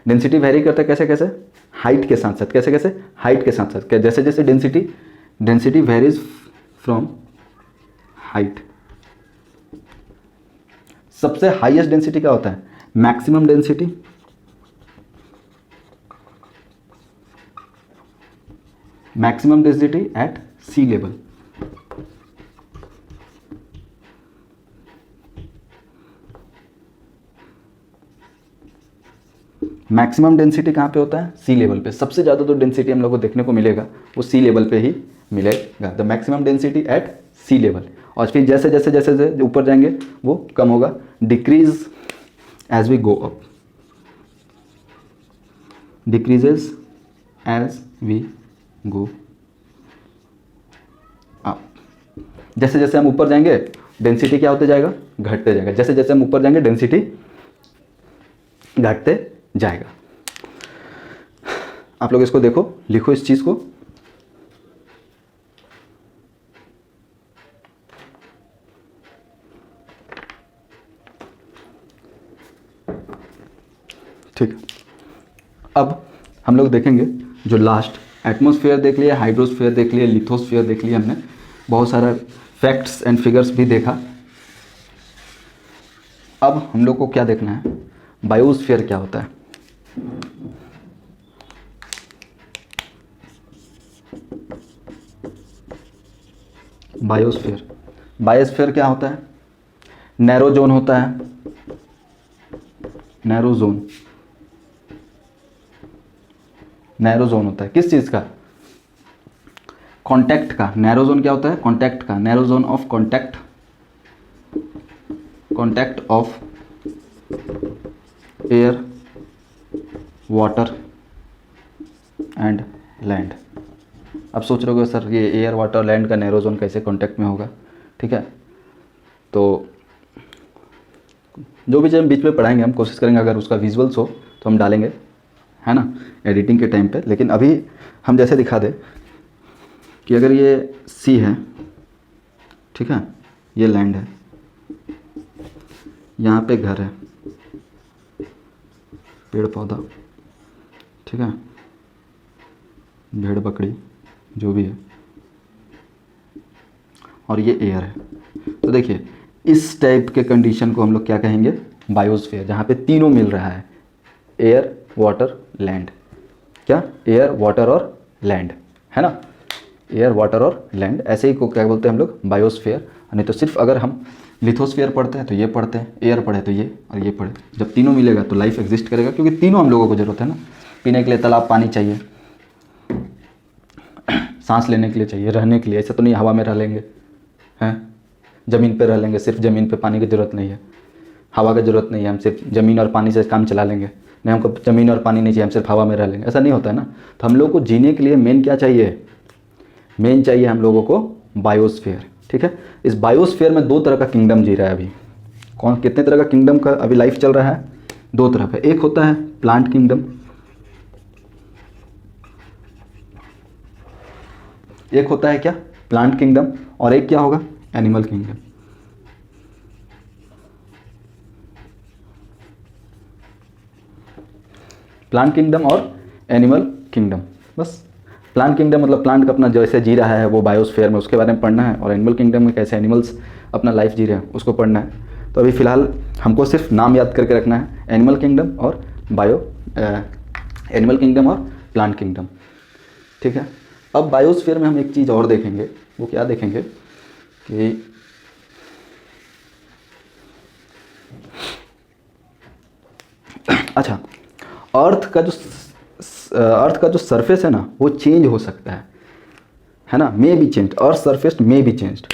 डेंसिटी वेरी करता है। कैसे कैसे? हाइट के साथ साथ। कैसे कैसे? हाइट के साथ साथ। जैसे जैसे डेंसिटी वेरीज फ्रॉम हाइट। सबसे हाईएस्ट डेंसिटी क्या होता है? Maximum density. Maximum density at sea level. Maximum density कहाँ पे होता है? सी लेवल पे। सबसे ज़्यादा जो डेंसिटी हम लोग को देखने को मिलेगा वो सी लेवल पे ही मिलेगा। The maximum density at sea level. और फिर जैसे जैसे जैसे ऊपर जाएंगे वो कम होगा, decrease as we go up, decreases as we go up. जैसे जैसे हम ऊपर जाएंगे डेंसिटी क्या होते जाएगा? घटते जाएगा। जैसे जैसे हम ऊपर जाएंगे डेंसिटी घटते जाएगा। आप लोग इसको देखो, लिखो इस चीज को। ठीक है। अब हम लोग देखेंगे जो लास्ट, एटमॉस्फेयर देख लिया, हाइड्रोस्फेयर देख लिया, लिथोस्फेयर देख लिया, हमने बहुत सारा फैक्ट्स एंड फिगर्स भी देखा। अब हम लोग को क्या देखना है? बायोस्फीयर क्या होता है? बायोस्फीयर क्या होता है? नैरो जोन होता है, नैरो जोन। नैरो जोन होता है किस चीज़ का? कॉन्टैक्ट का। नैरो जोन क्या होता है? कॉन्टैक्ट का। Narrow zone of contact, contact of air, water and land. अब सोच रहे हो सर ये एयर, वाटर, लैंड का नैरो जोन कैसे कॉन्टैक्ट में होगा? ठीक है, तो जो भी जब बीच में पढ़ाएंगे हम कोशिश करेंगे अगर उसका विजुअल्स हो तो हम डालेंगे, है ना, एडिटिंग के टाइम पे। लेकिन अभी हम जैसे दिखा दें कि अगर ये सी है, ठीक है, ये लैंड है, यहाँ पे घर है, पेड़ पौधा, ठीक है, भेड़ बकरी जो भी है, और ये एयर है। तो देखिए इस टाइप के कंडीशन को हम लोग क्या कहेंगे? बायोस्फीयर, जहाँ पे तीनों मिल रहा है, एयर, वाटर, लैंड। क्या? एयर, वाटर और लैंड, है ना, एयर, वाटर और लैंड। ऐसे ही को क्या बोलते हैं हम लोग? बायोस्फीयर। नहीं तो सिर्फ अगर हम लिथोस्फीयर पढ़ते हैं तो ये पढ़ते हैं, एयर पढ़े तो ये, और ये पढ़े। जब तीनों मिलेगा तो लाइफ एग्जिस्ट करेगा, क्योंकि तीनों हम लोगों को ज़रूरत है ना। पीने के लिए तालाब पानी चाहिए, सांस लेने के लिए चाहिए, रहने के लिए। ऐसा तो नहीं हवा में रह लेंगे, हैं, ज़मीन पे रह लेंगे, सिर्फ ज़मीन पे पानी की ज़रूरत नहीं है, हवा की ज़रूरत नहीं है, हम सिर्फ ज़मीन और पानी से काम चला लेंगे। नहीं, हमको ज़मीन और पानी नहीं चाहिए, हम सिर्फ हवा में रह लेंगे, ऐसा नहीं होता है ना। तो हम लोग को जीने के लिए मेन क्या चाहिए? मेन चाहिए हम लोगों को बायोस्फीयर। ठीक है, इस बायोस्फीयर में दो तरह का किंगडम जी रहा है अभी। कौन, कितने तरह का किंगडम का अभी लाइफ चल रहा है? दो तरह का। एक होता है प्लांट किंगडम, एक होता है क्या? प्लांट किंगडम, और एक क्या होगा? Animal kingdom. प्लांट किंगडम और एनिमल किंगडम, बस। प्लांट किंगडम मतलब प्लांट का अपना जैसे जी रहा है वो बायोस्फीयर में, उसके बारे में पढ़ना है, और एनिमल किंगडम में कैसे एनिमल्स अपना लाइफ जी रहे हैं उसको पढ़ना है। तो अभी फ़िलहाल हमको सिर्फ नाम याद करके रखना है, एनिमल किंगडम और एनिमल किंगडम और प्लांट किंगडम। ठीक है, अब बायोस्फीयर में हम एक चीज़ और देखेंगे, वो क्या देखेंगे कि अच्छा, अर्थ का जो सरफेस है ना वो चेंज हो सकता है ना, may be change, earth surface may be changed.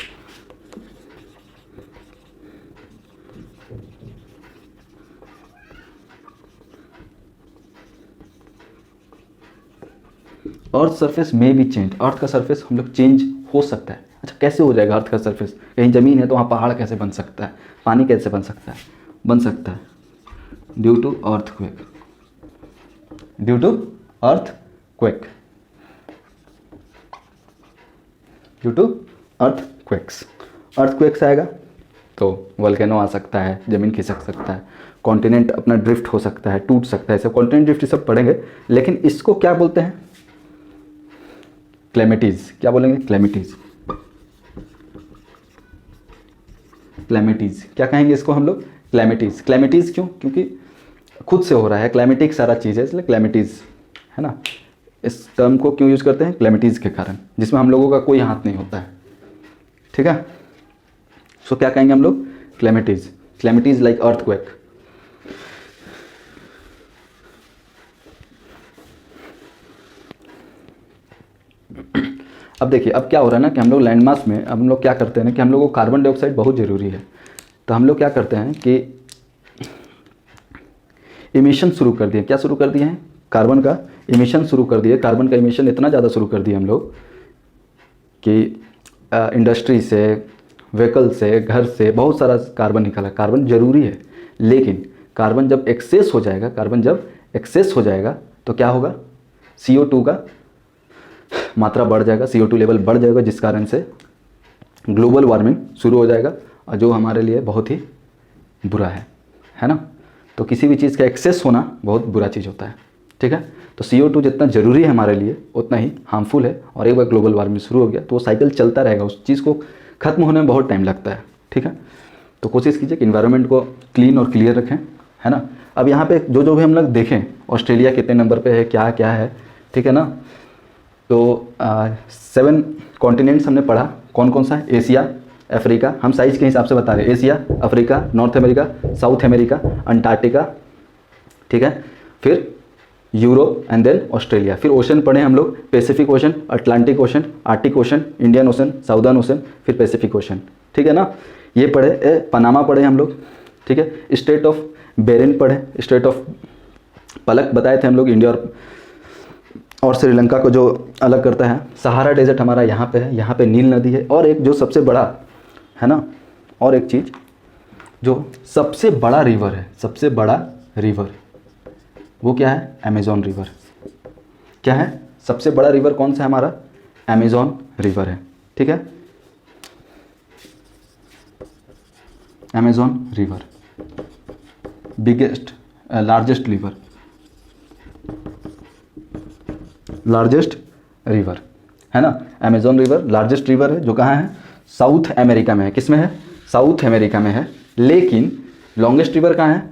Earth surface में भी चेंज, अर्थ का सरफेस हम लोग चेंज हो सकता है। अच्छा, कैसे हो जाएगा अर्थ का सरफेस? कहीं ज़मीन है तो वहाँ पहाड़ कैसे बन सकता है? पानी कैसे बन सकता है? बन सकता है due to earthquake, due to earthquake, due to earthquakes. Earthquakes आएगा तो वोल्केनो आ सकता है, ज़मीन खिसक सकता है, कॉन्टिनेंट अपना ड्रिफ्ट हो सकता है, टूट सकता है, सब कॉन्टिनेंट ड्रिफ्ट सब पढ़ेंगे। लेकिन इसको क्या बोलते हैं? क्लेमिटीज। क्या बोलेंगे? क्लेमिटीज। क्लेमिटीज क्या कहेंगे इसको हम लोग? क्लेमिटीज। क्लेमिटीज क्यों? क्योंकि खुद से हो रहा है, क्लाइमेटिक सारा चीज़ है, इसलिए क्लेमिटीज, है ना। इस टर्म को क्यों यूज़ करते हैं? क्लेमिटीज के कारण, जिसमें हम लोगों का कोई हाथ नहीं होता है। ठीक है, सो क्या कहेंगे हम लोग? क्लेमिटीज। क्लेमिटीज लाइक अर्थक्वेक। अब देखिए, अब क्या हो रहा है ना कि हम लोग लैंड मास में, अब हम लोग क्या करते हैं ना कि हम लोगों को कार्बन डाइऑक्साइड बहुत ज़रूरी है। तो हम लोग क्या करते हैं कि इमिशन शुरू कर दिए। क्या शुरू कर दिए हैं? कार्बन का इमिशन शुरू कर दिए। कार्बन का इमिशन इतना ज़्यादा शुरू कर दिए हम लोग कि इंडस्ट्री से, व्हीकल से, घर से बहुत सारा कार्बन निकला। कार्बन ज़रूरी है, लेकिन कार्बन जब एक्सेस हो जाएगा, कार्बन जब एक्सेस हो जाएगा तो क्या होगा? CO2 का मात्रा बढ़ जाएगा, CO2 लेवल बढ़ जाएगा, जिस कारण से ग्लोबल वार्मिंग शुरू हो जाएगा, और जो हमारे लिए बहुत ही बुरा है ना। तो किसी भी चीज़ का एक्सेस होना बहुत बुरा चीज़ होता है। ठीक है, तो CO2 जितना ज़रूरी है हमारे लिए उतना ही हार्मफुल है, और एक बार ग्लोबल वार्मिंग शुरू हो गया तो वो साइकिल चलता रहेगा, उस चीज़ को ख़त्म होने में बहुत टाइम लगता है। ठीक है, तो कोशिश कीजिए कि इन्वायरमेंट को क्लीन और क्लियर रखें, है ना। अब यहाँ पे जो भी हम लोग देखें, ऑस्ट्रेलिया कितने नंबर पे है, क्या क्या है, ठीक है ना। तो 7 कॉन्टिनेंट्स हमने पढ़ा, कौन कौन सा है? एशिया, अफ्रीका, हम साइज़ के हिसाब से बता रहे हैं, Asia, Africa, north America, south America, Antarctica. ठीक है, फिर यूरोप एंड देन ऑस्ट्रेलिया। फिर ओशन पढ़े हम लोग, Pacific ocean, Atlantic ocean, Arctic ocean, Indian ocean, southern ocean, फिर पैसिफिक ओशन, ठीक है ना। ये पढ़े, पनामा पढ़े हम लोग, ठीक है। स्टेट ऑफ बेरिन पढ़े, स्टेट ऑफ पलक बताए थे हम लोग, इंडिया और श्रीलंका को जो अलग करता है। सहारा डेजर्ट हमारा यहाँ पे है, यहाँ पे नील नदी है। और एक जो सबसे बड़ा है ना, और एक चीज़ जो सबसे बड़ा रिवर है, सबसे बड़ा रिवर, वो क्या है? Amazon river. क्या है? सबसे बड़ा रिवर कौन सा है हमारा? अमेज़न रिवर है, ठीक है। Amazon river biggest largest river, largest river है ना। अमेज़न रिवर लार्जेस्ट रिवर है, जो कहाँ है? साउथ अमेरिका में है। किस में है? साउथ अमेरिका में है। लेकिन लॉन्गेस्ट रिवर कहाँ है?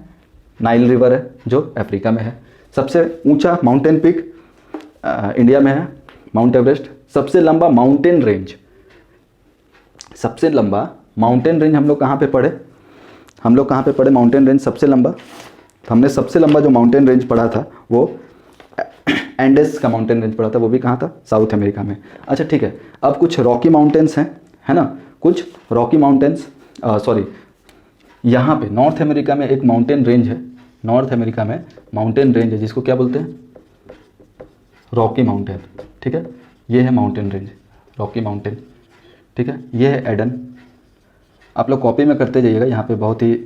नाइल रिवर है, जो अफ्रीका में है। सबसे ऊंचा माउंटेन पीक इंडिया में है, माउंट एवरेस्ट। सबसे लंबा माउंटेन रेंज, सबसे लंबा माउंटेन रेंज हम लोग कहाँ पे पढ़े? हम लोग कहाँ पे पढ़े माउंटेन रेंज सबसे लंबा? हमने सबसे लंबा जो माउंटेन रेंज पढ़ा था वो एंडेस का माउंटेन रेंज पढ़ा था, वो भी कहाँ था? साउथ अमेरिका में। अच्छा ठीक है, अब कुछ रॉकी माउंटेन्स हैं, है ना, कुछ रॉकी माउंटेन्स, सॉरी, यहाँ पे नॉर्थ अमेरिका में एक माउंटेन रेंज है, नॉर्थ अमेरिका में माउंटेन रेंज है जिसको क्या बोलते हैं? रॉकी माउंटेन, ठीक है। ये है माउंटेन रेंज, रॉकी माउंटेन, ठीक है। ये है एडन। आप लोग कॉपी में करते जाइएगा, यहाँ पे बहुत ही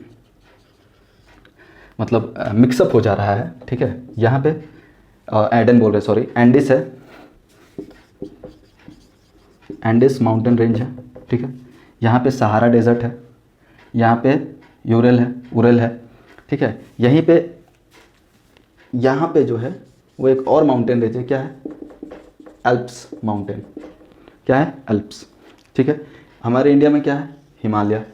मतलब मिक्सअप हो जा रहा है, ठीक है। यहाँ पे एडन बोल रहे, सॉरी, एंडिस है, एंडिस माउंटेन रेंज है, ठीक है। यहाँ पे सहारा डेजर्ट है, यहाँ पे उरल है, ठीक है। यहीं पे यहाँ पे जो है वो एक और माउंटेन रेंज है, क्या है? Alps mountain. क्या है? एल्प्स, ठीक है। हमारे इंडिया में क्या है? हिमालय,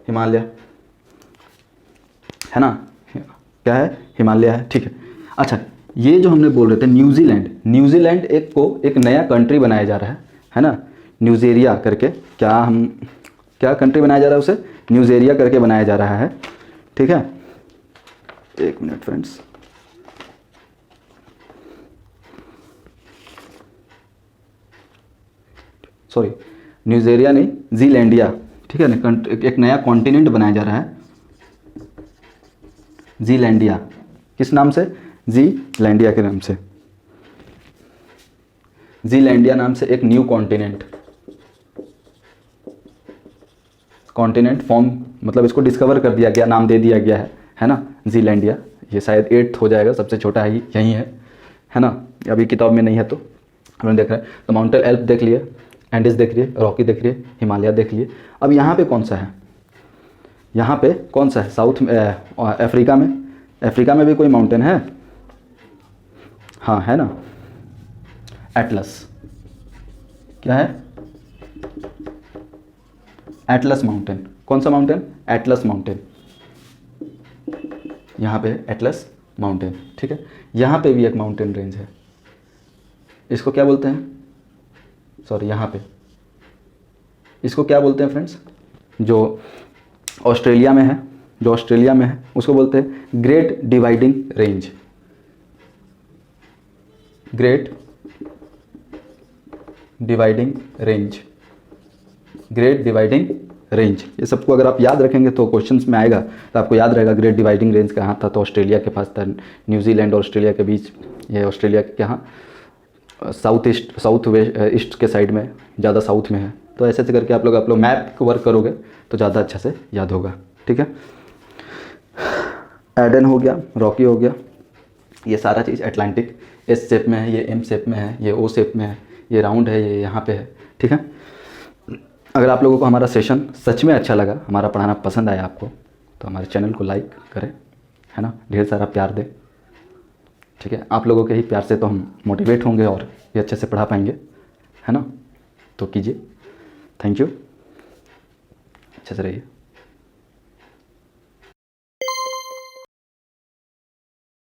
हिमालय है ना, क्या है? हिमालय है, ठीक है। अच्छा, ये जो हमने बोल रहे थे न्यूजीलैंड, न्यूजीलैंड एक नया कंट्री बनाया जा रहा है ना, न्यूजेरिया करके। क्या कंट्री बनाया जा रहा है उसे? न्यूजेरिया करके बनाया जा रहा है, ठीक है। एक मिनट फ्रेंड्स, सॉरी, न्यूजेरिया नहीं, जीलैंडिया, ठीक है ना। एक नया कॉन्टिनेंट बनाया जा रहा है, जीलैंडिया। किस नाम से? जीलैंडिया के नाम से, जीलैंडिया नाम से एक न्यू कॉन्टिनेंट फॉर्म, मतलब इसको डिस्कवर कर दिया गया, नाम दे दिया गया है ना, जीलैंडिया। ये शायद 8th हो जाएगा, सबसे छोटा है यही है ना। अभी किताब में नहीं है तो हम लोग देख रहे हैं। तो माउंटेन एल्प देख लिए, एंडिस देख लिए, रॉकी देख लिए, हिमालय देख लिए। अब यहाँ पे कौन सा है? यहाँ पे कौन सा है? साउथ अफ्रीका में, अफ्रीका में भी कोई माउंटेन है? हाँ है ना, एटलस। क्या है? Atlas mountain. कौन सा माउंटेन? Atlas mountain. यहाँ पे एटलस माउंटेन, ठीक है। यहाँ पे भी एक माउंटेन रेंज है, इसको क्या बोलते हैं? सॉरी, यहाँ पे इसको क्या बोलते हैं फ्रेंड्स? जो ऑस्ट्रेलिया में है, उसको बोलते हैं great dividing range. Great dividing range, ये सबको अगर आप याद रखेंगे तो क्वेश्चंस में आएगा, तो आपको याद रहेगा ग्रेट डिवाइडिंग रेंज कहाँ था। तो ऑस्ट्रेलिया के पास था, न्यूजीलैंड और ऑस्ट्रेलिया के बीच। ये ऑस्ट्रेलिया के यहाँ साउथ ईस्ट के साइड में, ज़्यादा साउथ में है। तो ऐसे ऐसे करके आप लोग मैप को वर्क करोगे तो ज़्यादा अच्छा से याद होगा, ठीक है। एडन हो गया, रॉकी हो गया, ये सारा चीज़ अटलांटिक एस शेप में है, ये एम शेप में है, ये ओ शेप में है, ये राउंड है, ये यहाँ पे है, ठीक है। अगर आप लोगों को हमारा सेशन सच में अच्छा लगा, हमारा पढ़ाना पसंद आया आपको, तो हमारे चैनल को लाइक करें, है ना, ढेर सारा प्यार दें, ठीक है। आप लोगों के ही प्यार से तो हम मोटिवेट होंगे और ये अच्छे से पढ़ा पाएंगे, है ना। तो कीजिए, थैंक यू, अच्छे से रहिए।